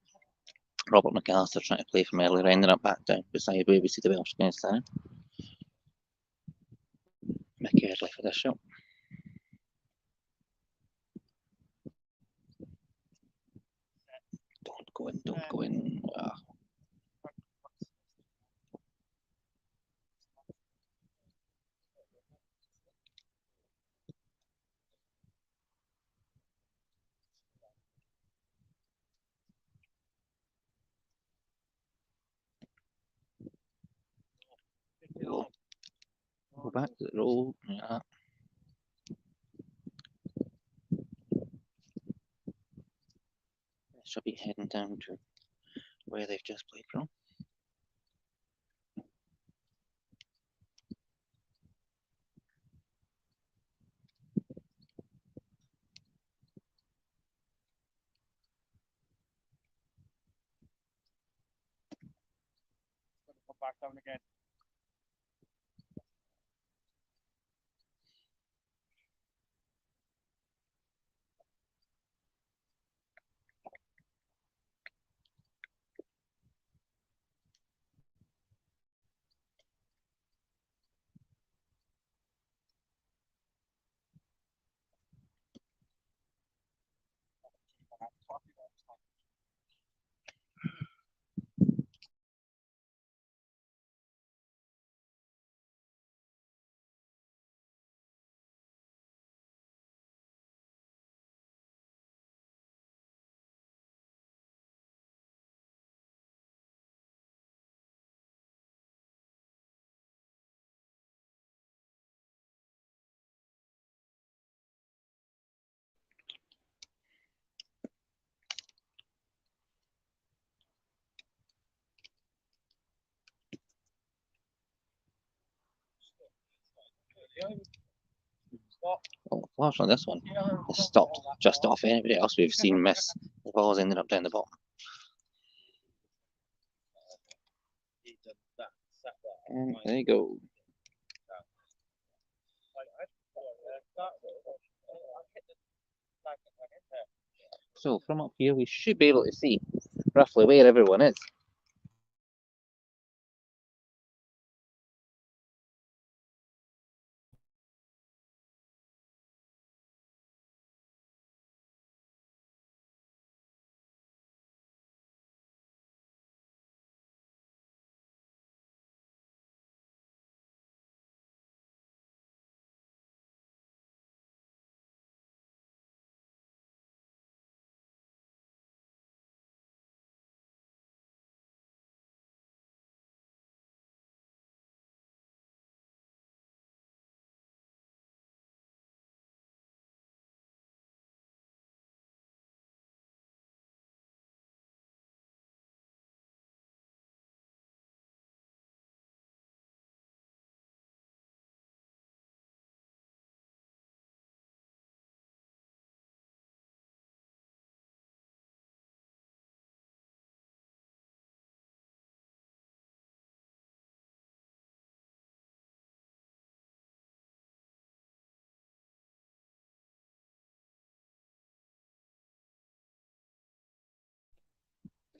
Robert McAllister trying to play from earlier, ended up back down beside where we see the Welsh guys standing. Mick Eardley for this shot. Don't go in, don't go in. Go back to the roll. Yeah. Should be heading down to where they've just played from. Come back down again. Oh, fortunately, this one has stopped just off anybody else we've seen miss. The ball's ended up down the bottom. And there you go. So from up here, we should be able to see roughly where everyone is.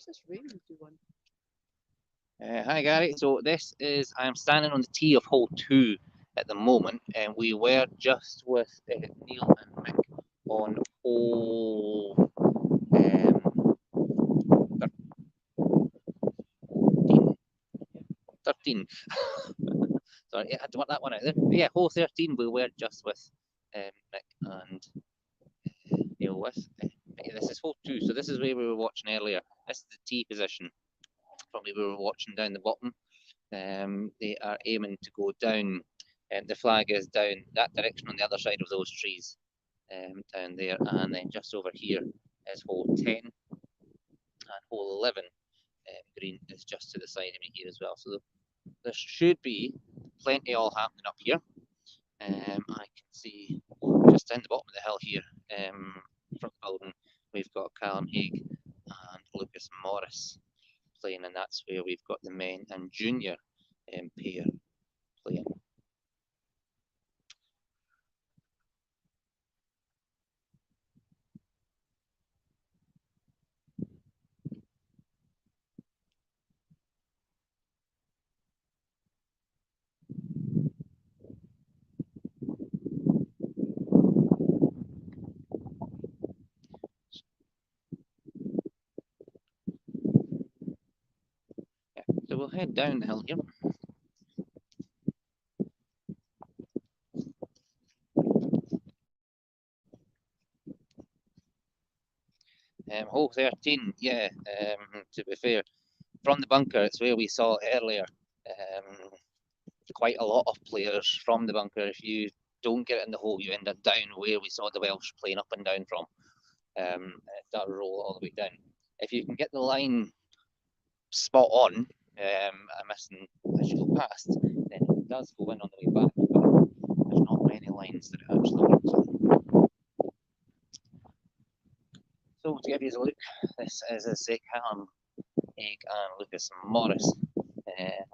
What's this raining doing? Hi Gary, so this is, I'm standing on the tee of hole 2 at the moment, and we were just with Neil and Mick on hole 13. Sorry, I had to work that one out there. But yeah, hole 13 we were just with Mick and Neil with. Yeah, this is hole 2, so this is where we were watching earlier. This is the tee position from where we were watching down the bottom. They are aiming to go down, and the flag is down that direction on the other side of those trees, down there, and then just over here is hole 10, and hole 11 green is just to the side of me here as well. So there should be plenty all happening up here. I can see just down the bottom of the hill here, from the building, we've got Callum Haig and Lucas Morris playing, and that's where we've got the men and junior pair playing. Yeah, so we'll head down the hill here. Hole 13, yeah, to be fair, from the bunker, it's where we saw earlier. Quite a lot of players from the bunker. If you don't get it in the hole, you end up down where we saw the Welsh playing up and down from. It does roll all the way down. If you can get the line spot on, I'm missing as you go past, then it does go in on the way back, but there's not many lines that it actually works on. So to give you a look, this is a Callum Haig and Lucas Morris,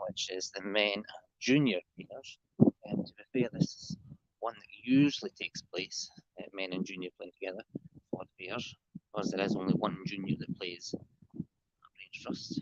which is the men and junior pairs. And to be fair, this is one that usually takes place, men and junior playing together for the pairs, because there is only one junior that plays at Brainstrust.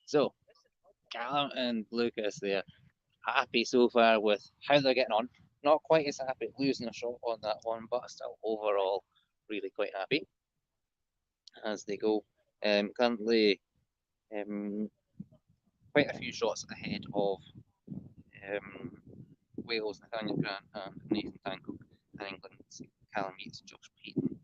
So Callum and Lucas, they're happy so far with how they're getting on. Not quite as happy losing a shot on that one, but still overall really quite happy as they go. Currently, quite a few shots ahead of Wales, Nathaniel Grant and Nathan Tancock, and England's Callum Yates and Josh Payton.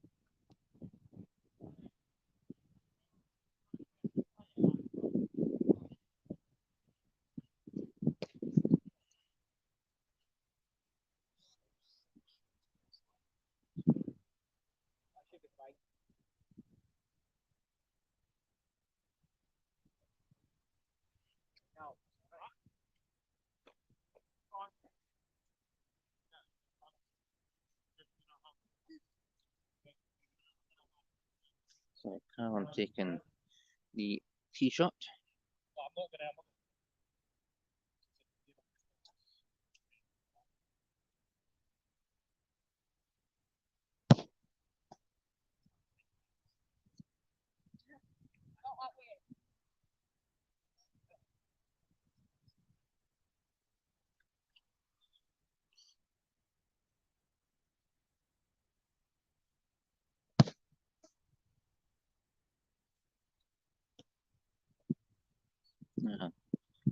So Callum taking the tee shot. But I'm not gonna.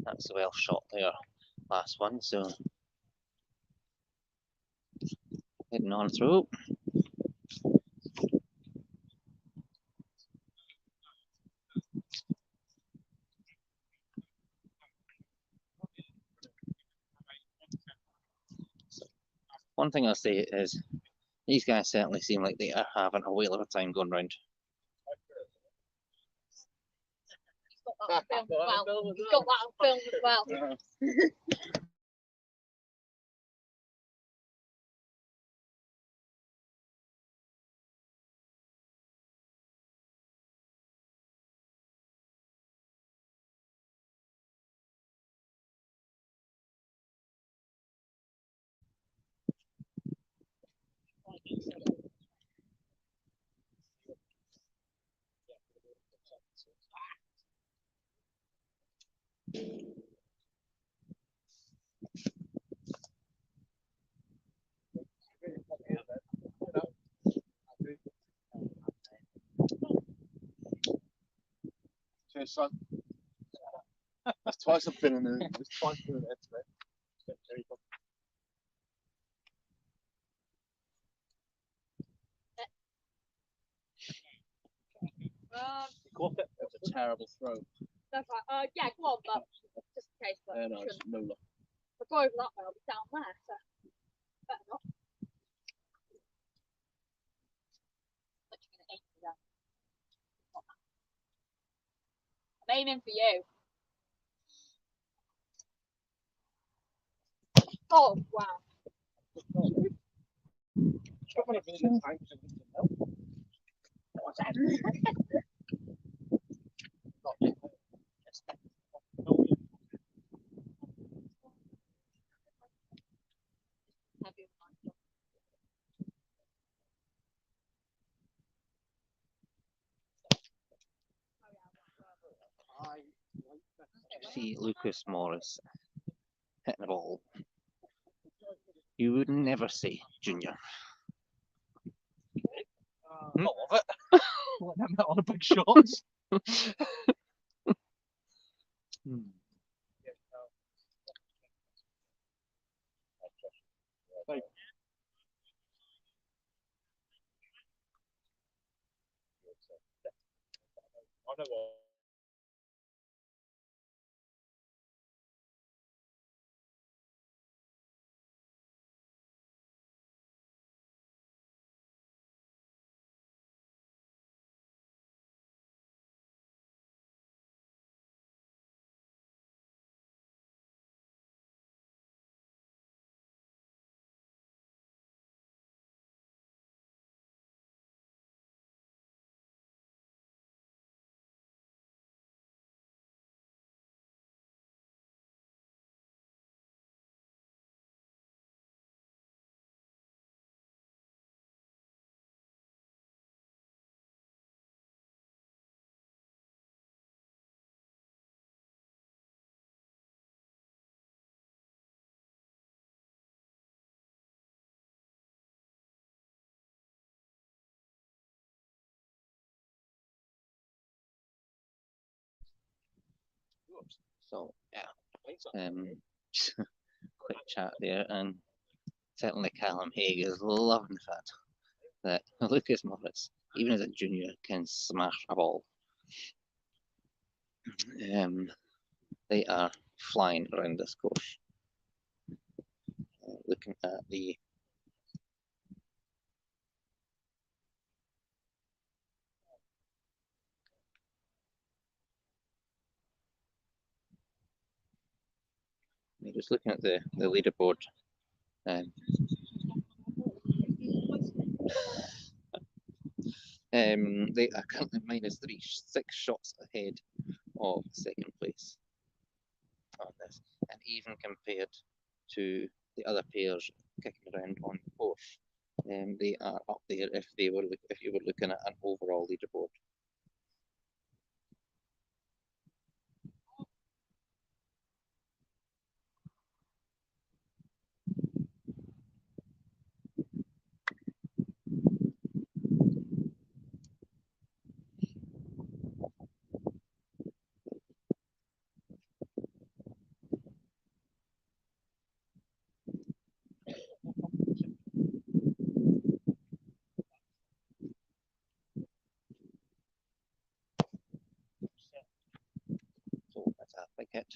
That's a well shot there, last one. So heading on through. One thing I'll say is these guys certainly seem like they are having a whale of a time going round. Got that on film as well. Cheers, son. That's twice I've been in the. It's twice I've been in it today. There you go. Go off it. That's a terrible throw. That's right. Yeah, go on, but just in case. But No, it's no luck. if I go over that way, I'll be down there. So better not. Literally gonna aim for that. I'm aiming for you. Oh wow. See Lucas Morris hitting the ball. You would never say junior. I love it. Let them hit on a big shots. I know what. So yeah, quick chat there, and certainly Callum Haig is loving the fact that Lucas Morris, even as a junior, can smash a ball. They are flying around this course. Looking at the just looking at the leaderboard. They are currently -3, 6 shots ahead of second place on this, and even compared to the other pairs kicking around on fourth, they are up there if you were looking at an overall leaderboard. So that's a big hit.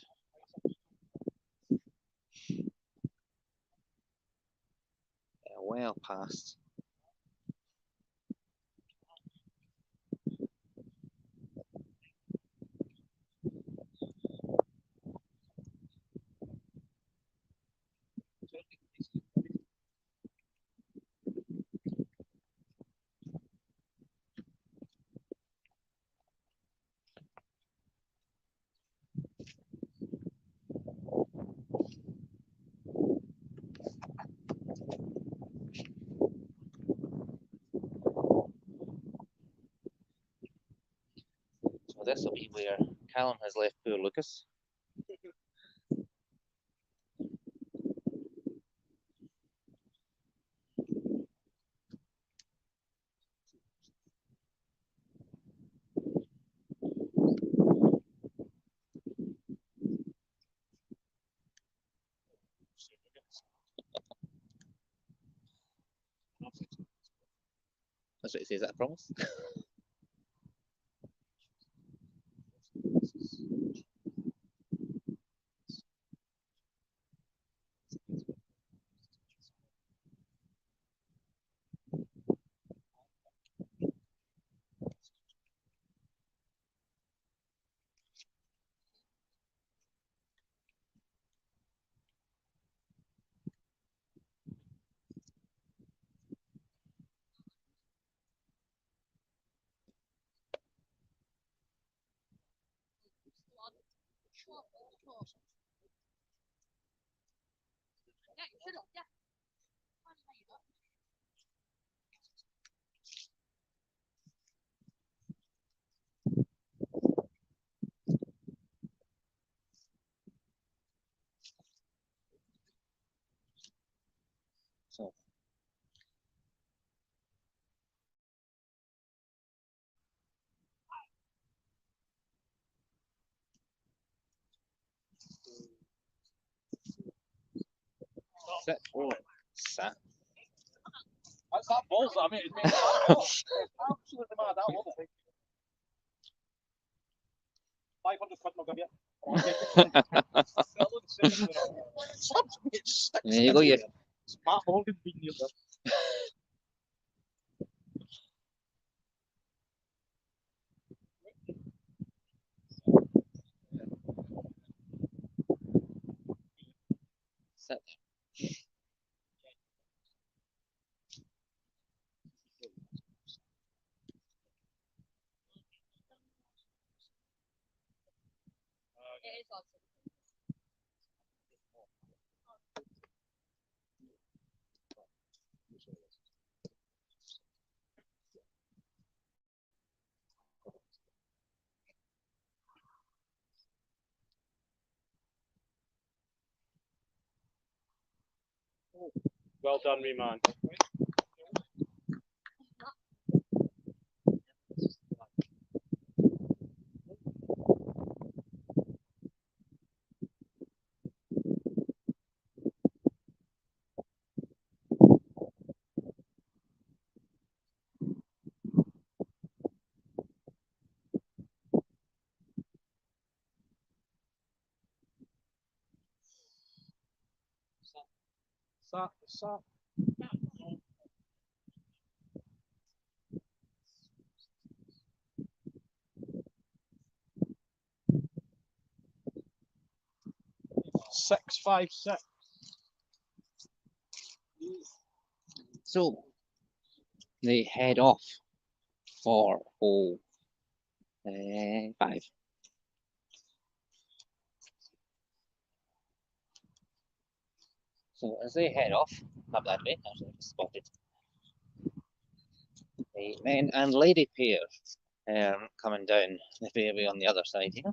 Well past. So this will be where Callum has left poor Lucas. That's what it says, is that a promise? Yeah, you should have. Yeah. So sit. Oh, sat. That's that balls, I mean, it's absolutely mad, that wasn't it? 500 quid, I'll give you. There you go, you. Matt Morgan's been near this. Sit. It is awesome. Well done, me man. Sat. 656. So they head off for hole 5. So as they head off, up that way, actually spotted the men and lady pair coming down the fairway on the other side here.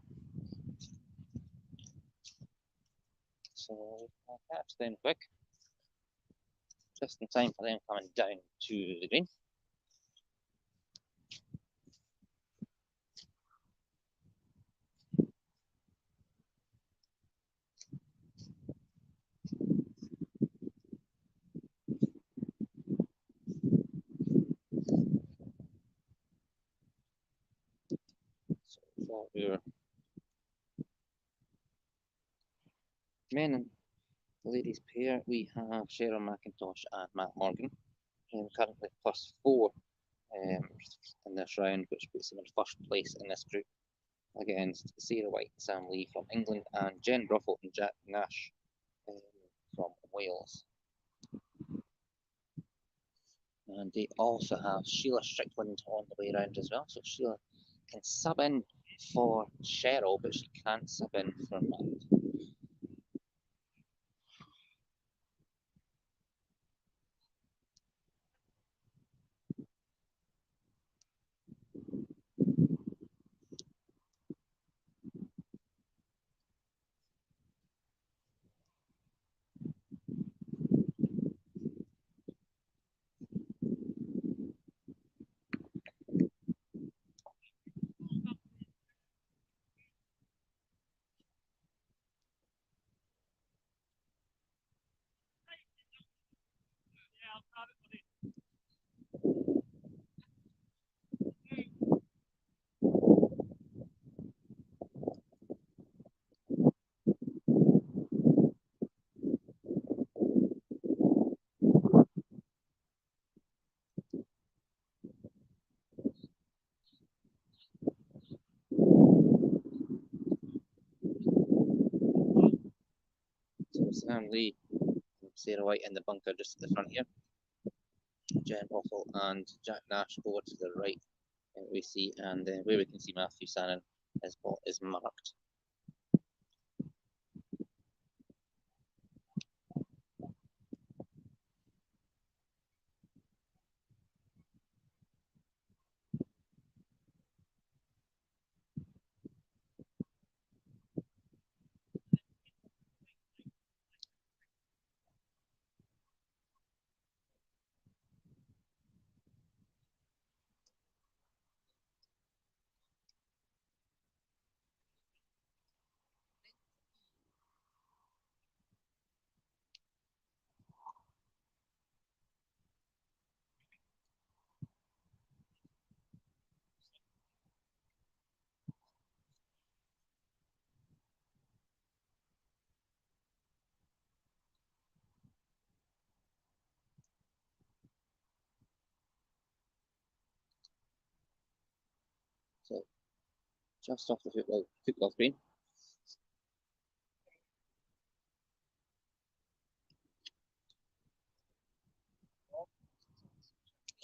So I'll catch them quick, just in time for them coming down to the green. So for your men and ladies pair, we have Cheryl McIntosh and Matt Morgan, currently +4 in this round, which puts them in first place in this group against Sarah White, Sam Lee from England, and Jen Ruffle and Jack Nash from Wales. And they also have Sheila Strickland on the way around as well. So Sheila can sub in for Cheryl, but she can't sub in for Matt. So Sam Lee, Sarah White in the bunker just at the front here. Jen Ruffle and Jack Nash over to the right. We see, and where we can see Matthew Sannon, his ball is marked. So just off the football green.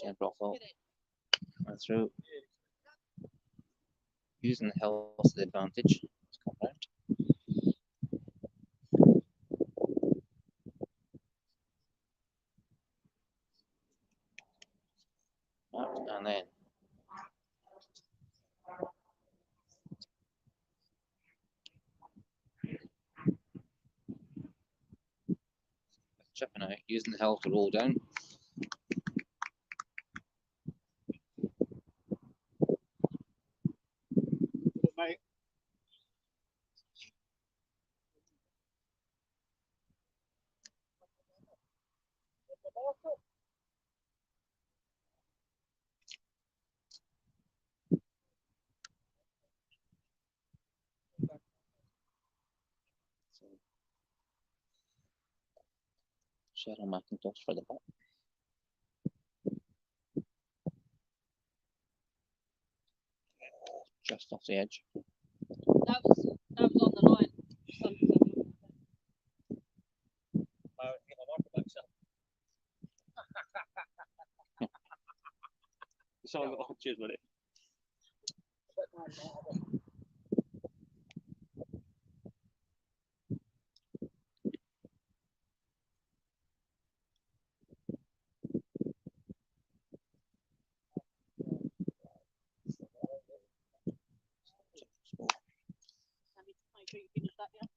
Jen Ruffle went through, using the hills to the advantage to come round. And then chipping out, using the hill to roll down. Mate. So Cheryl McIntosh for the ball. Just off the edge. That was on the line. So Cheers, buddy.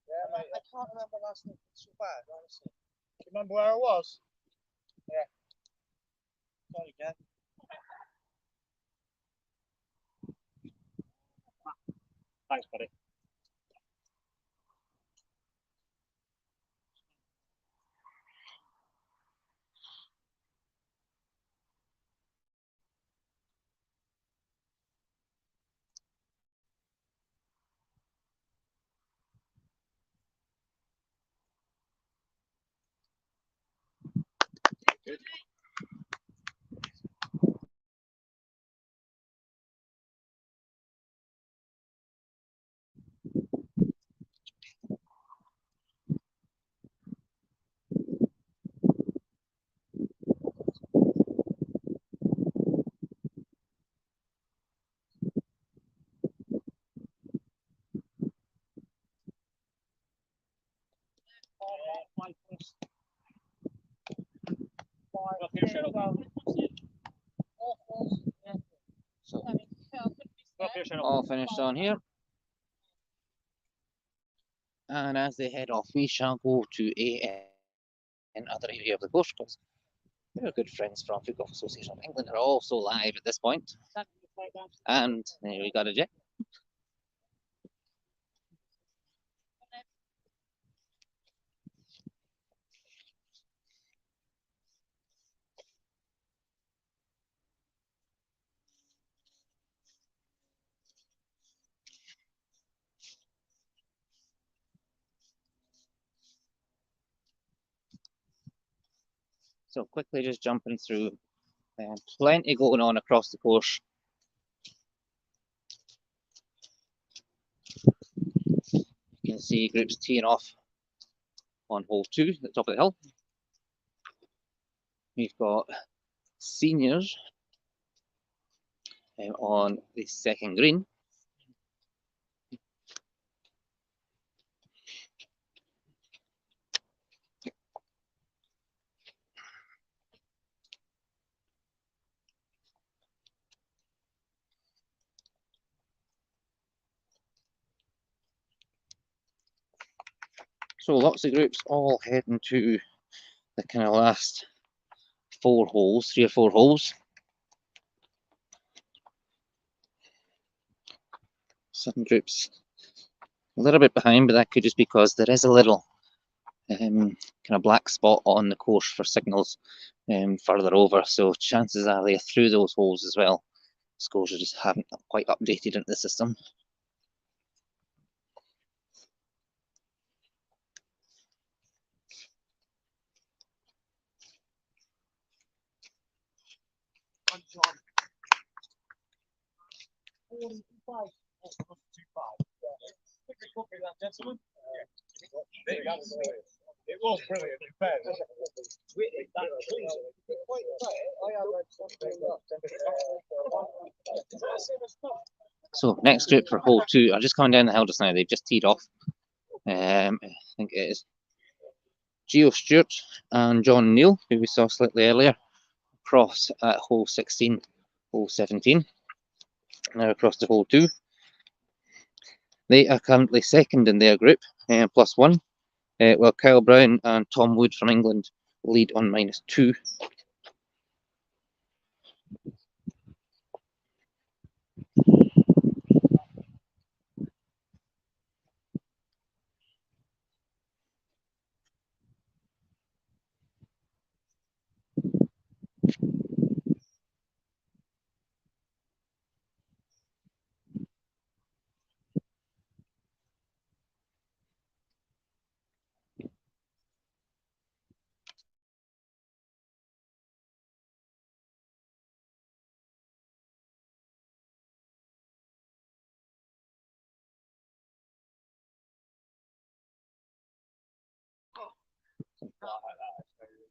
Yeah, mate, I can't remember last night. It's so bad, honestly. Do you remember where I was? Yeah. Sorry, again. Thanks, buddy. So all finished on here. And as they head off, we shall go to another area of the course because our good friends from Foot Golf Association of England are also live at this point. And there we got a jet. So quickly just jumping through, plenty going on across the course. You can see groups teeing off on hole 2 at the top of the hill. We've got seniors on the second green. So lots of groups all heading to the kind of last 4 holes, 3 or 4 holes. Some groups a little bit behind, but that could just be because there is a little kind of black spot on the course for signals further over. So chances are they're through those holes as well. Scores just haven't quite updated into the system. It was brilliant, in fact. So next group for hole 2 are just coming down the hill just now. They've just teed off. I think it is Gio Stewart and John Neal, who we saw slightly earlier, across at hole 16, hole 17. Now across to hole 2. They are currently second in their group, +1, while Kyle Brown and Tom Wood from England lead on -2.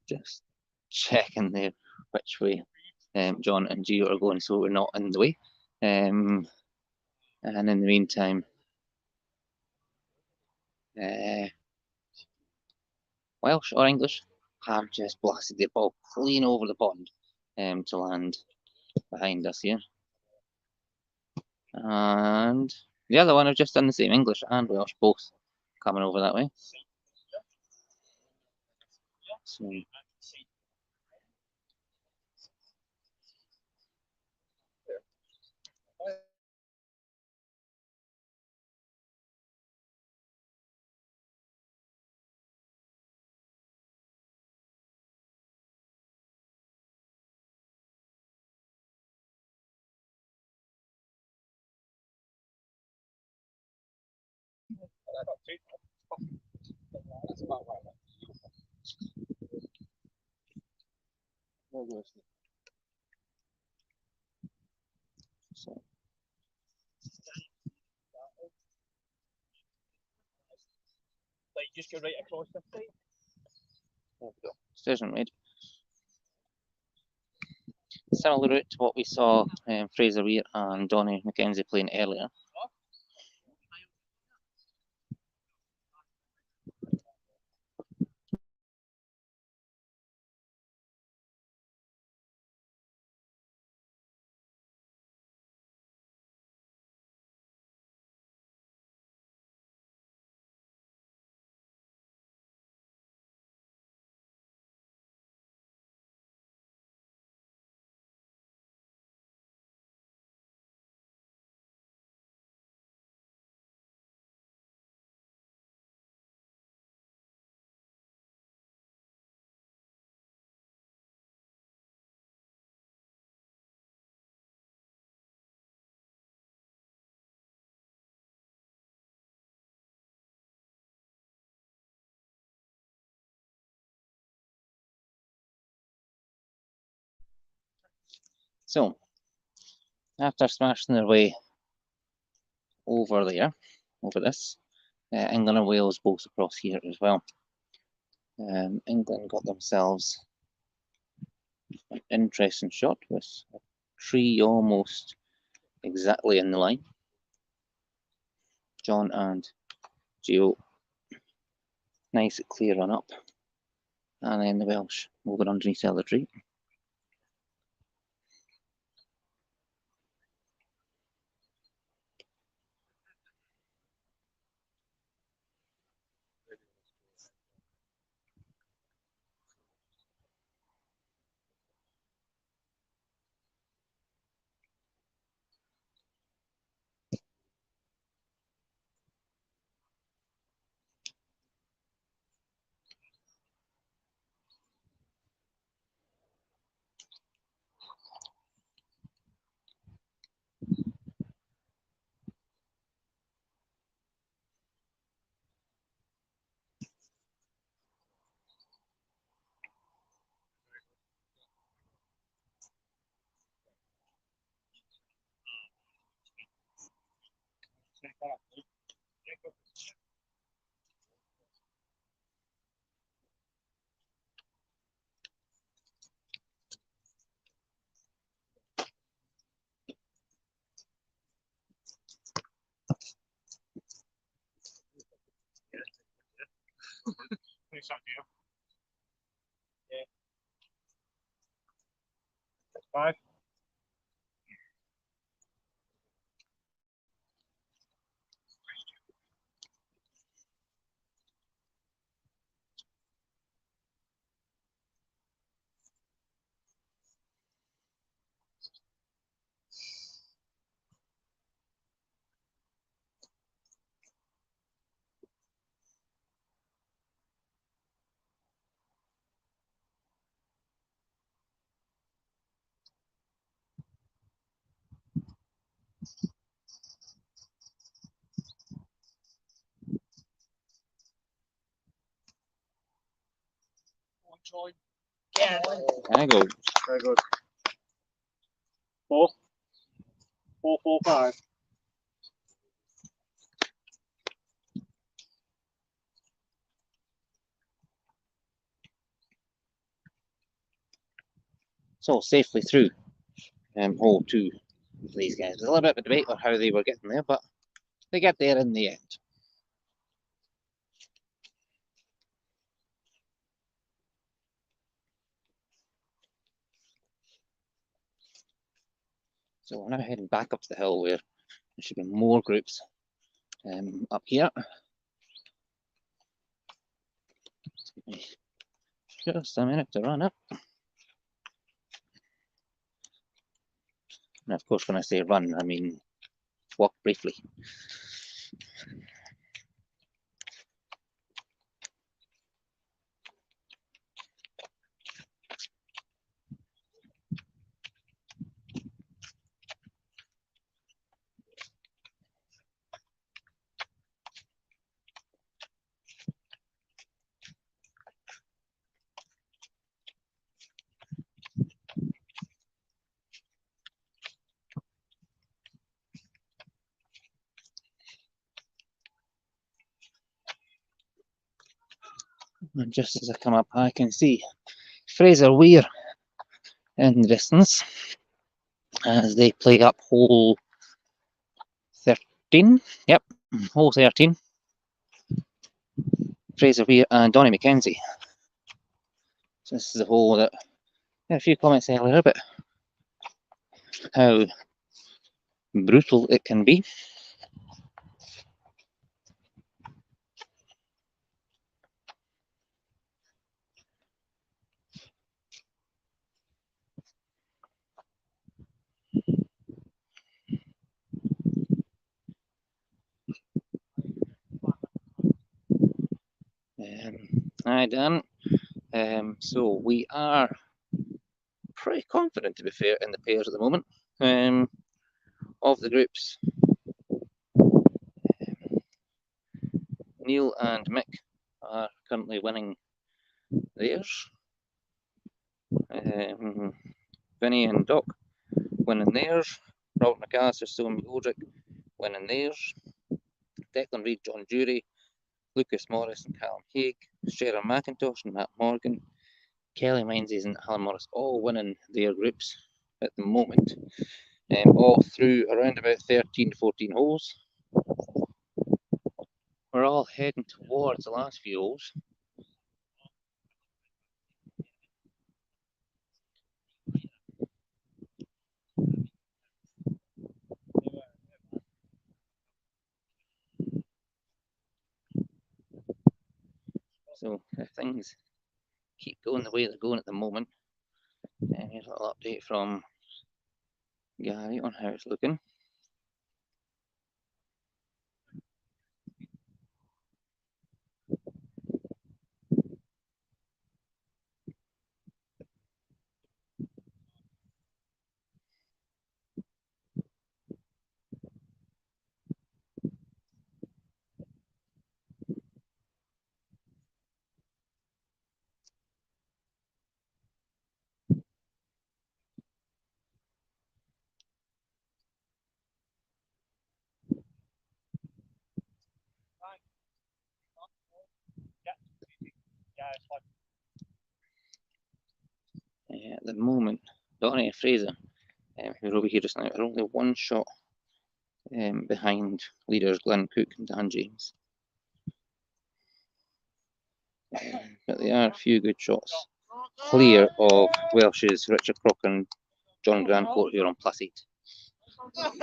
Just checking there which way John and Gio are going, so we're not in the way. And in the meantime, Welsh or English have just blasted the ball clean over the pond to land behind us here. And the other one have just done the same, English and Welsh both coming over that way. So, That's about right. No worse. so Like, just go right across this side. there we go. Decision made. Similar route to what we saw Fraser Weir and Donny McKenzie playing earlier. So, after smashing their way over there, over this, England and Wales both across here as well. England got themselves an interesting shot with a tree almost exactly in the line. John and Gio, nice clear run up. And then the Welsh moving underneath the other tree. Nice idea. Yeah. 5. Troy. Yeah. There goes. Very good. 4. 4, 4, 5. So safely through hole 2 for these guys. There's a little bit of a debate on how they were getting there, but they get there in the end. So we're now heading back up to the hill where there should be more groups up here. Just a minute to run up. And of course, when I say run, I mean walk briefly. And just as I come up, I can see Fraser Weir in the distance as they play up hole 13. Yep, hole 13. Fraser Weir and Donny McKenzie. So this is a hole that a few comments earlier about how brutal it can be. Hi Dan. So we are pretty confident, to be fair, in the pairs at the moment. Of the groups, Neil and Mick are currently winning theirs. Vinny and Doc winning theirs. Robert McAllister, Stephen McGoldrick winning theirs. Declan Reid, John Jury, Lucas Morris and Callum Haig, Sharon McIntosh and Matt Morgan, Kelly Menzies and Alan Morris all winning their groups at the moment. All through around about 13 to 14 holes. We're all heading towards the last few holes. So if things keep going the way they're going at the moment, here's a little update from Gary on how it's looking. At the moment, Donny and Fraser, who are over here just now, are only one shot behind leaders Glenn Cook and Dan James. But they are a few good shots clear of Welsh's Richard Crocker and John Grandcourt, who are on +8.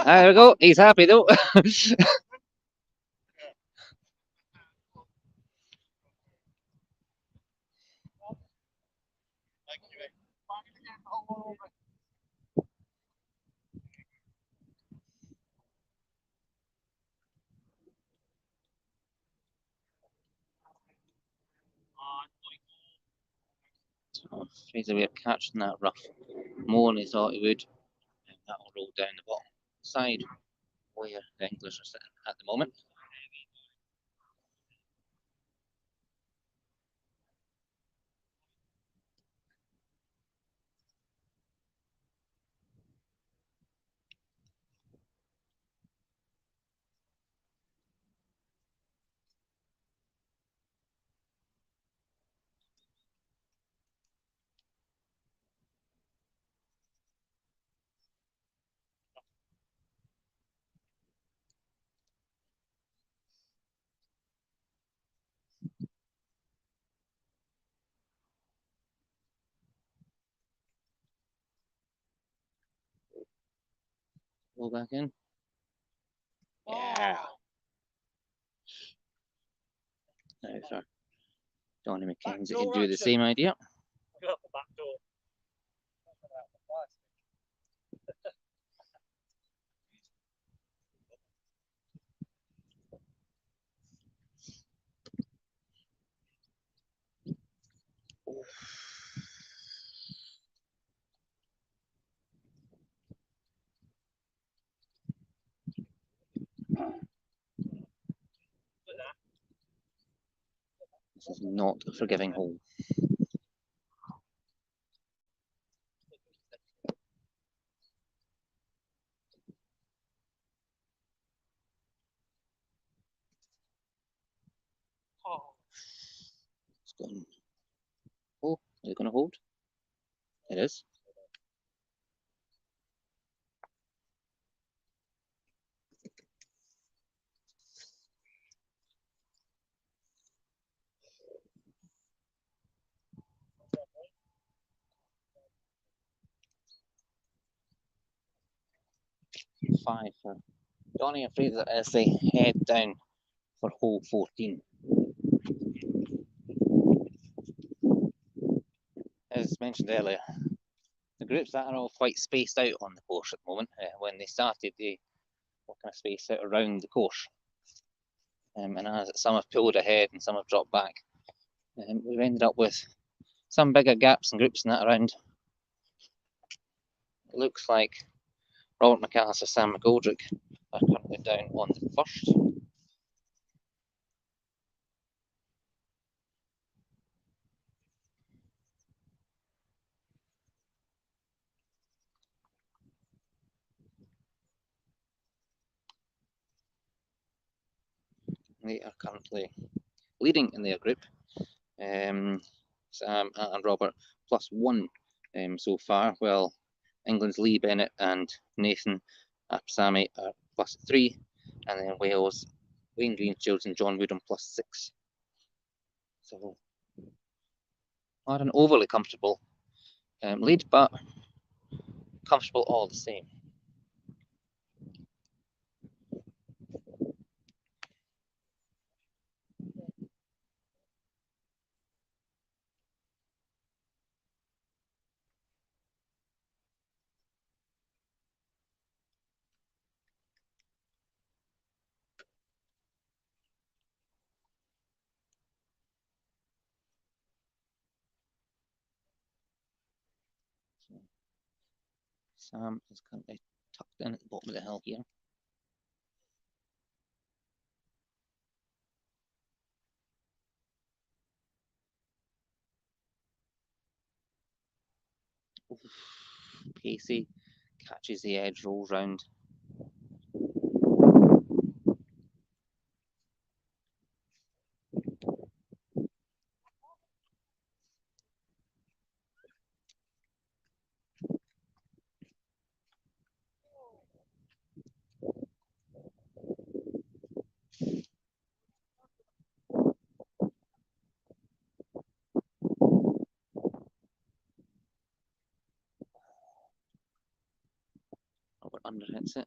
There we go, he's happy though. So Fraser Weir catching that rough more than he thought he would. And that will roll down the bottom side where the English are sitting at the moment. Go back in. Yeah. Now for Donny McKenzie to do the same idea. Go out the back door. 'This is not a forgiving hole. Oh, It's gone. Oh, is it going to hold? It is. Five for Donny and Fraser as they head down for hole 14. As mentioned earlier, the groups that are all quite spaced out on the course at the moment. When they started, they were kind of spaced out around the course. And as some have pulled ahead and some have dropped back, we've ended up with some bigger gaps and groups in that around. It looks like Robert McAllister, Sam McGoldrick are currently down on the first. They are currently leading in their group. Sam and Robert +1 so far, while England's Lee Bennett and Nathan Apsami are +3, and then Wales, Wayne Greenshields and John Woodham +6. So not an overly comfortable lead, but comfortable all the same. Sam is currently tucked in at the bottom of the hill here. Oof. Pacey catches the edge, rolls round. Robert underhits it.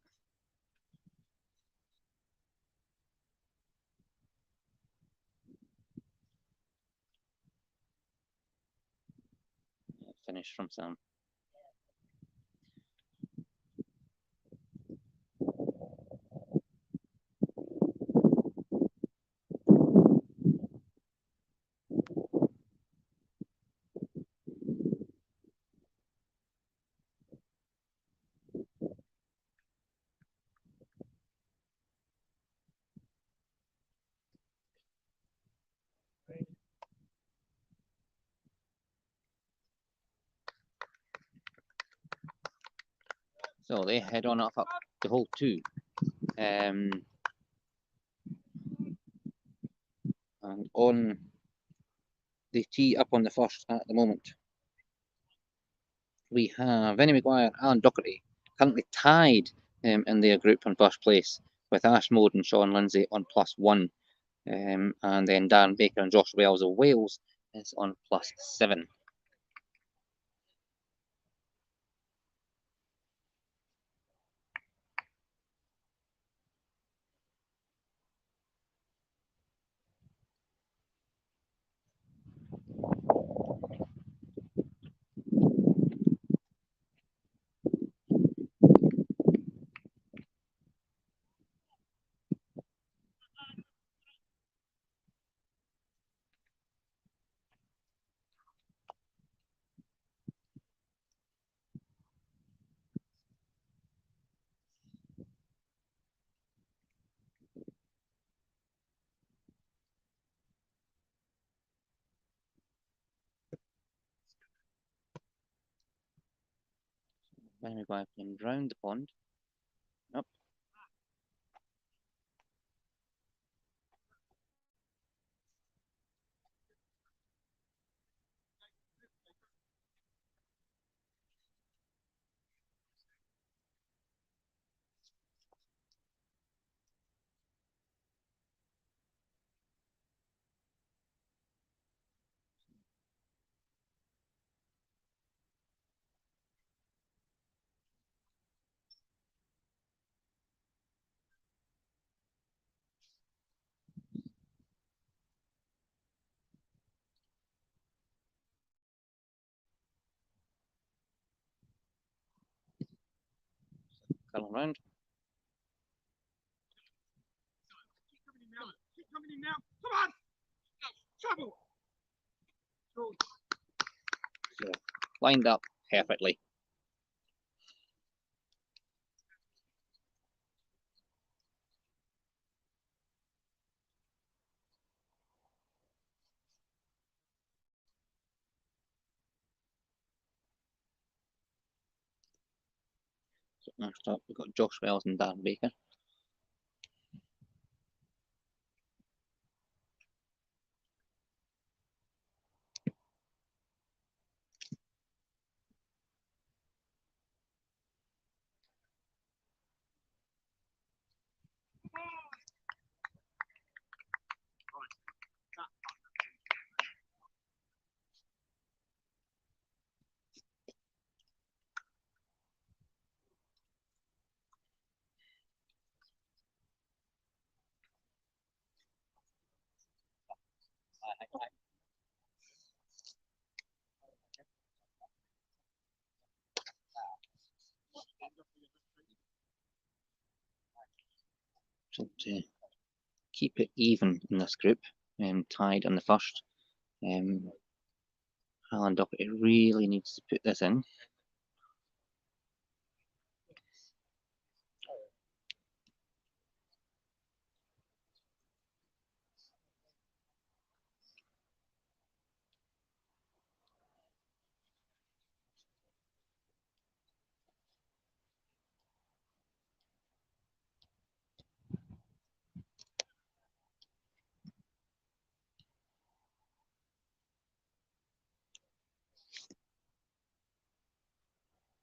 Finish from Sam. So they head on up to hole 2. And on the tee up on the first at the moment, we have Vinnie Maguire, Alan Docherty, currently tied in their group in first place, with Ash Mode and Sean Lindsay on +1. And then Darren Baker and Josh Wells of Wales is on +7. When we go playing round the pond. Up. Curl around. Keep coming in now. Come on. Trouble. So lined up perfectly. So next up we've got Josh Wells and Dan Baker. So to keep it even in this group, tied on the first, Highland up, it really needs to put this in.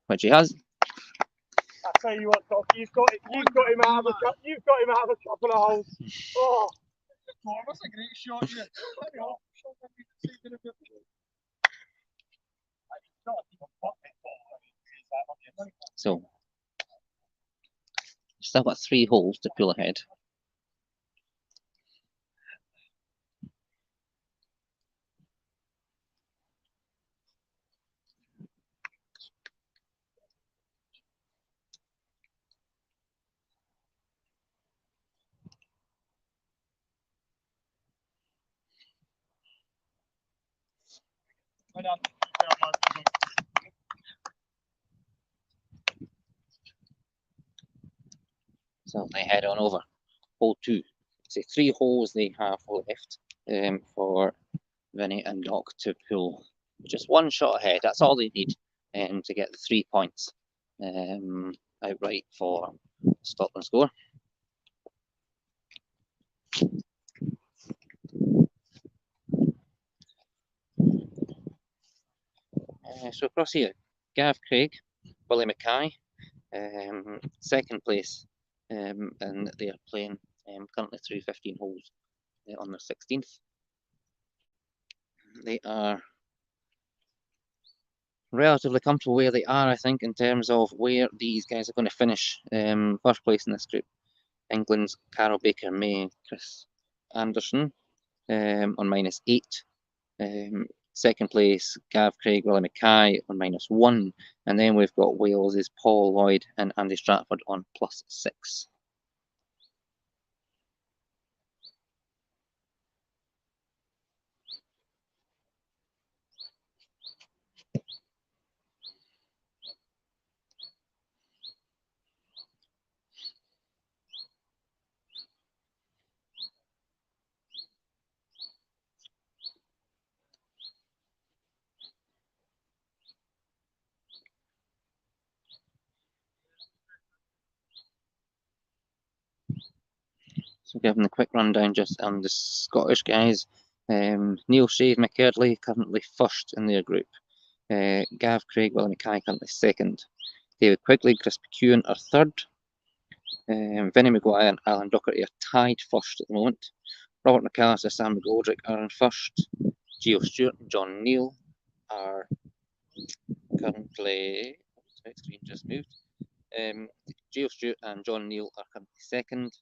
Which he has. I tell you what, Doc, you've got him out of a couple of holes. Oh, that's a great shot, yeah. So still got 3 holes to pull ahead. So they head on over. Hole 2. So 3 holes they have left for Vinny and Doc to pull just 1 shot ahead. That's all they need to get the 3 points outright for Scotland score. So across here, Gav Craig, Willie Mackay, second place, and they are playing currently through 15 holes on their 16th. They are relatively comfortable where they are, I think, in terms of where these guys are going to finish. First place in this group, England's Carol Baker May, Chris Anderson on -8. Second place, Gav Craig, Willie Mackay on -1. And then we've got Wales's Paul Lloyd and Andy Stratford on +6. So giving the quick rundown just on the Scottish guys. Neil Shave McEardley currently first in their group. Gav Craig, Willie Mackay currently second. David Quigley, Chris McEwen are third. Vinnie Maguire and Alan Docherty are tied first at the moment. Robert McAllister, Sam McGoldrick are in first. Gio Stewart and John Neal are currently. Sorry, screen just moved. Gio Stewart and John Neal are currently second.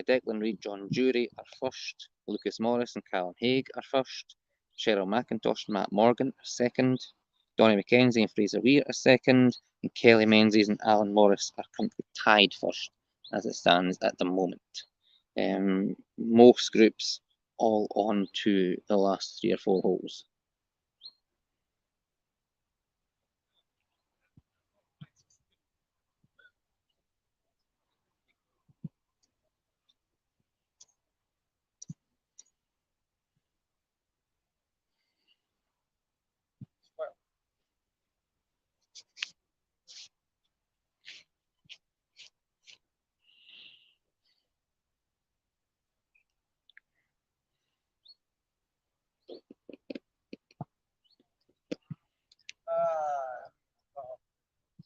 Declan Reid, John Jury are first. Lucas Morris and Callum Haig are first. Cheryl McIntosh and Matt Morgan are second. Donny McKenzie and Fraser Weir are second. And Kelly Menzies and Alan Morris are currently tied first as it stands at the moment. Most groups all on to the last 3 or 4 holes.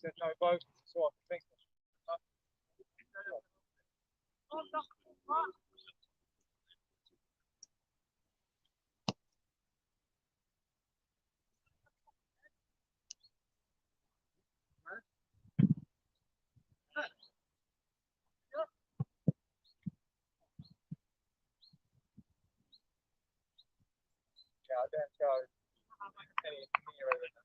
Said no vote, so I think. Yeah, I don't go any nearer than that.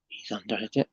He's underhit it.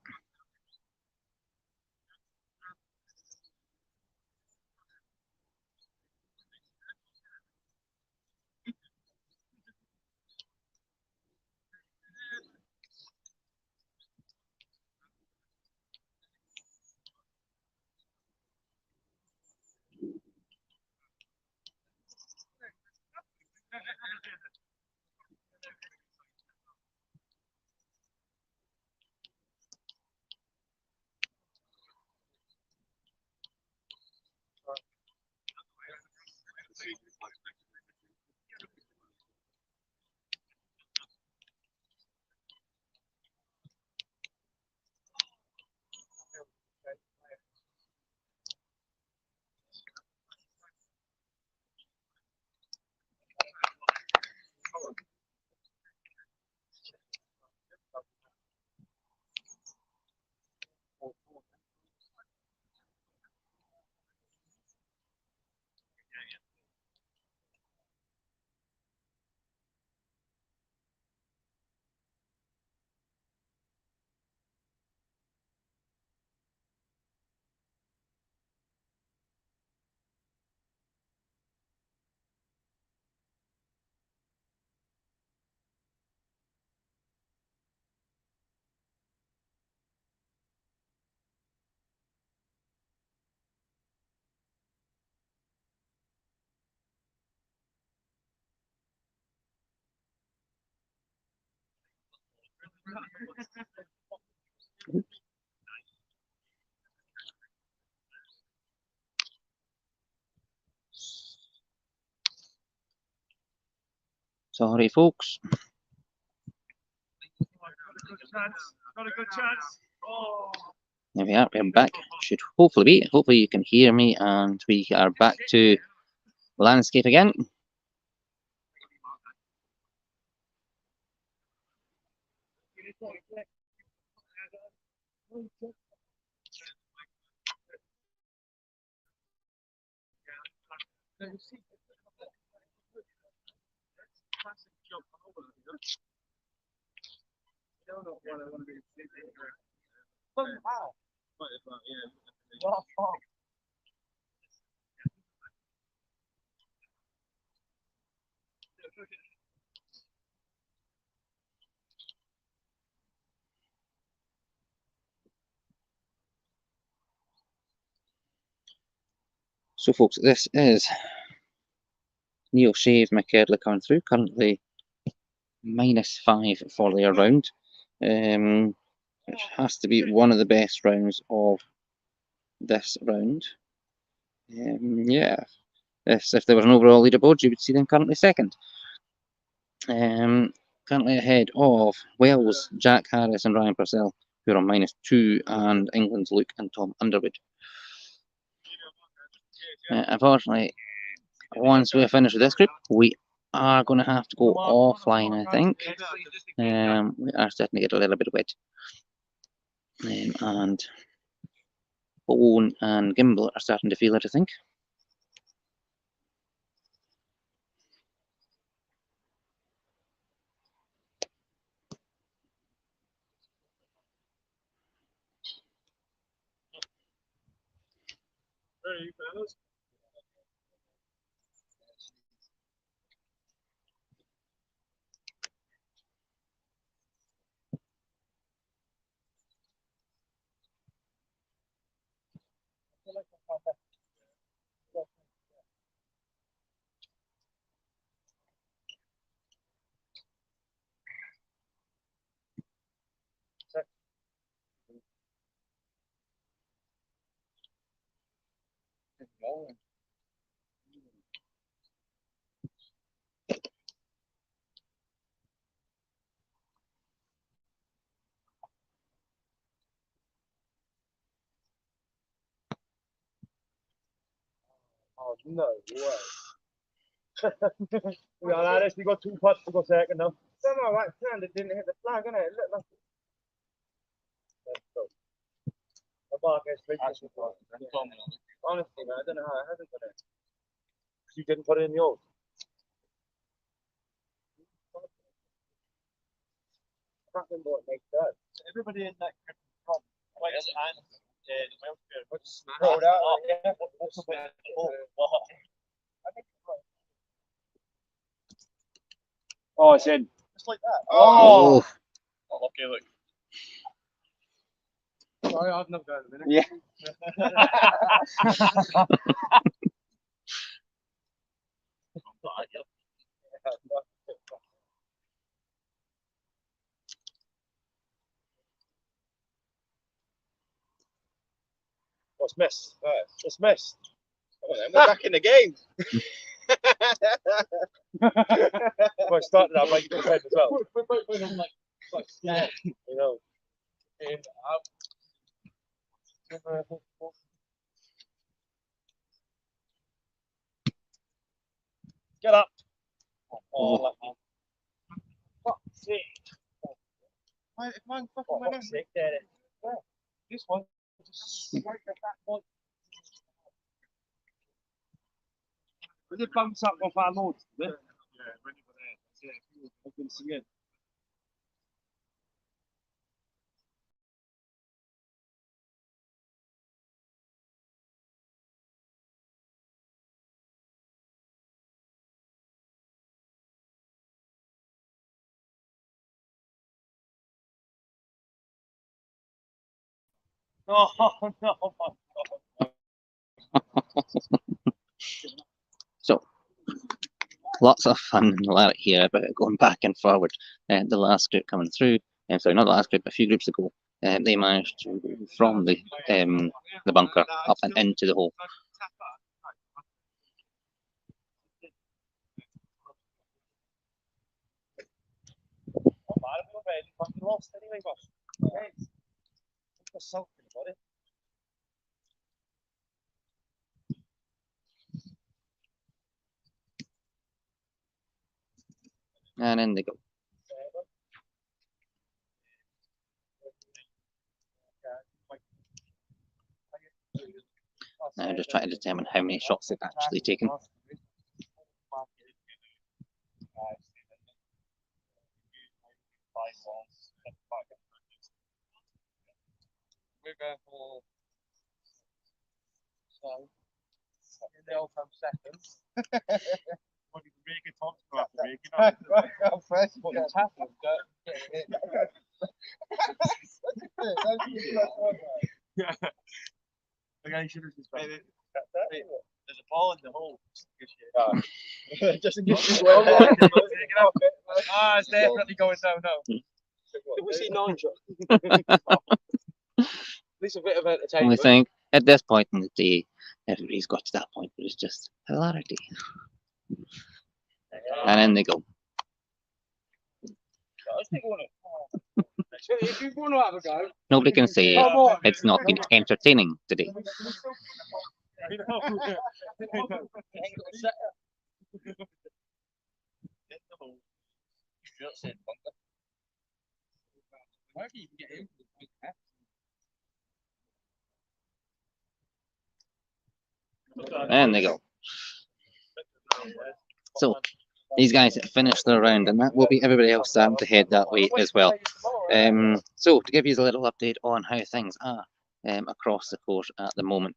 Sorry, folks. Not a good chance. Oh. There we are. We're back. Should hopefully be. Hopefully you can hear me, and we are back to landscape again. still not one I want to be. Wow. Well, fuck. So, folks, this is Neil Shave McKerdley coming through, currently -5 for their round, which has to be one of the best rounds of this round. Yeah, if there was an overall leaderboard, you would see them currently second. Currently ahead of Wales, Jack Harris and Ryan Purcell, who are on -2, and England's Luke and Tom Underwood. Unfortunately, once we're finished with this group, we are going to have to go offline, I think. We are starting to get a little bit wet. And Bone and Gimbal are starting to feel it, I think. Ready, fellas? Oh, no way. We got Harris, we got 2 putts to go second now. Somehow that hand, it didn't hit the flag, innit? It looked like it. Let's go. The mark is big. Honestly, man, I don't know how I haven't done it. Because you didn't put it in yours. I can't remember what makes that. Everybody in that group from White and the welfare. What's rolled out? Yeah. Oh, it's in. Just like that. Oh! Oh, okay, look. Sorry, I've never got it a minute. Yeah. What's missed? Right. It's missed. Oh, then we're back in the game. Well, I started out like you said as well. Yeah, you know. Get up. Oh, fuck's sake. Mine fucking went in. This one just right at that point. We did bounce up off our loads, did we? Yeah, when you were there. Yeah, I can see it. Oh no, my God. So, lots of fun and hilarity here about going back and forward. The last group coming through, sorry, not the last group, a few groups ago, they managed to from the bunker up and into the hole. And in they go. Now just trying to determine how many shots they've actually taken. We're going for. So, they'll come second. What did Reagan talk about? Reagan. First, what's happened? Okay, should have just There's a ball in the hole. just in case you well. It's definitely going down now. Did we see 9 shot? At least a bit of I entertainment. think at this point in the day, everybody's got to that point where it's just hilarity. And in they go. If you want to have a go, Nobody can say come on. it's not been entertaining today. And they go. So these guys finished their round, and that will be everybody else starting to head that way as well. So to give you a little update on how things are across the course at the moment.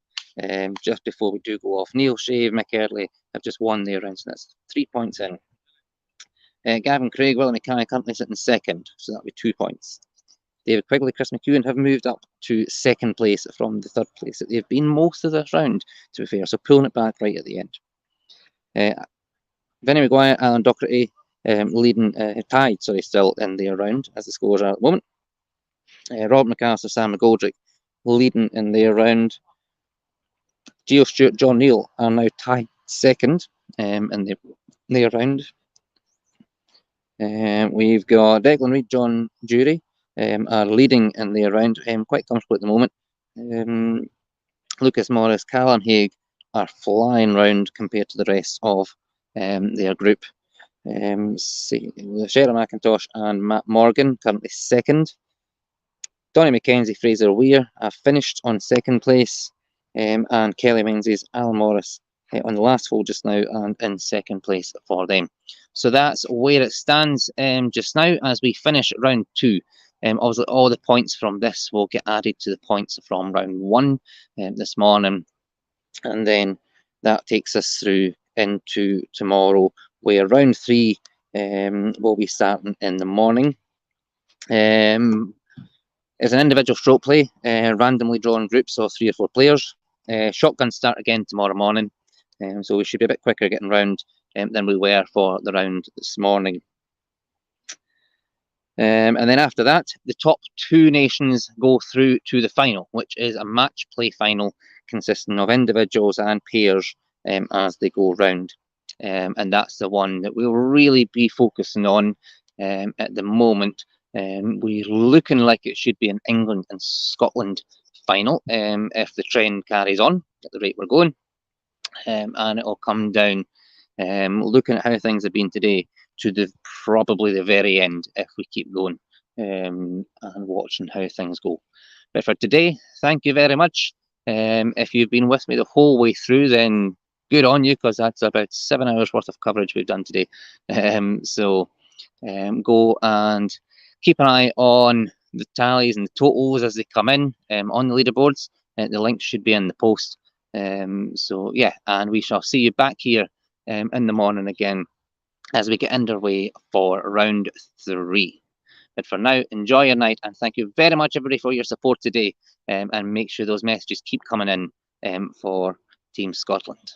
Just before we do go off, Neil Shave, Mick Earley have just won their round, so that's 3 points in. Gavin Craig, Willie Mackay currently sitting second, so that'll be 2 points. David Quigley, Chris McEwen have moved up to second place from the third place that they've been most of this round, to be fair, so pulling it back right at the end. Vinnie Maguire, Alan Docherty leading, tied, still in their round as the scores are at the moment. Rob McAllister, Sam McGoldrick leading in their round. Gio Stewart, John Neal are now tied second in their round. We've got Declan Reid, John Jury are leading in their round, quite comfortable at the moment. Lucas Morris, Callum Haig are flying round compared to the rest of their group. Cheryl McIntosh and Matt Morgan currently second. Donny McKenzie, Fraser Weir have finished on second place, and Kelly Menzies, Alan Morris on the last hole just now and in second place for them. So that's where it stands just now as we finish round 2. Obviously all the points from this will get added to the points from round 1 this morning, and then that takes us through into tomorrow, where round 3 will be starting in the morning. It's an individual stroke play, randomly drawn groups of 3 or 4 players. Shotguns start again tomorrow morning, so we should be a bit quicker getting round than we were for the round this morning. And then after that, the top 2 nations go through to the final, which is a match play final consisting of individuals and pairs as they go round. And that's the one that we'll really be focusing on at the moment. We're looking like it should be an England and Scotland final if the trend carries on at the rate we're going. And it'll come down, looking at how things have been today, to probably the very end if we keep going and watching how things go. But for today, thank you very much. If you've been with me the whole way through, then good on you, because that's about 7 hours worth of coverage we've done today. So go and keep an eye on the tallies and the totals as they come in on the leaderboards. The link should be in the post. So yeah, and we shall see you back here in the morning again as we get underway for round 3. But for now, enjoy your night, and thank you very much, everybody, for your support today. And make sure those messages keep coming in for Team Scotland.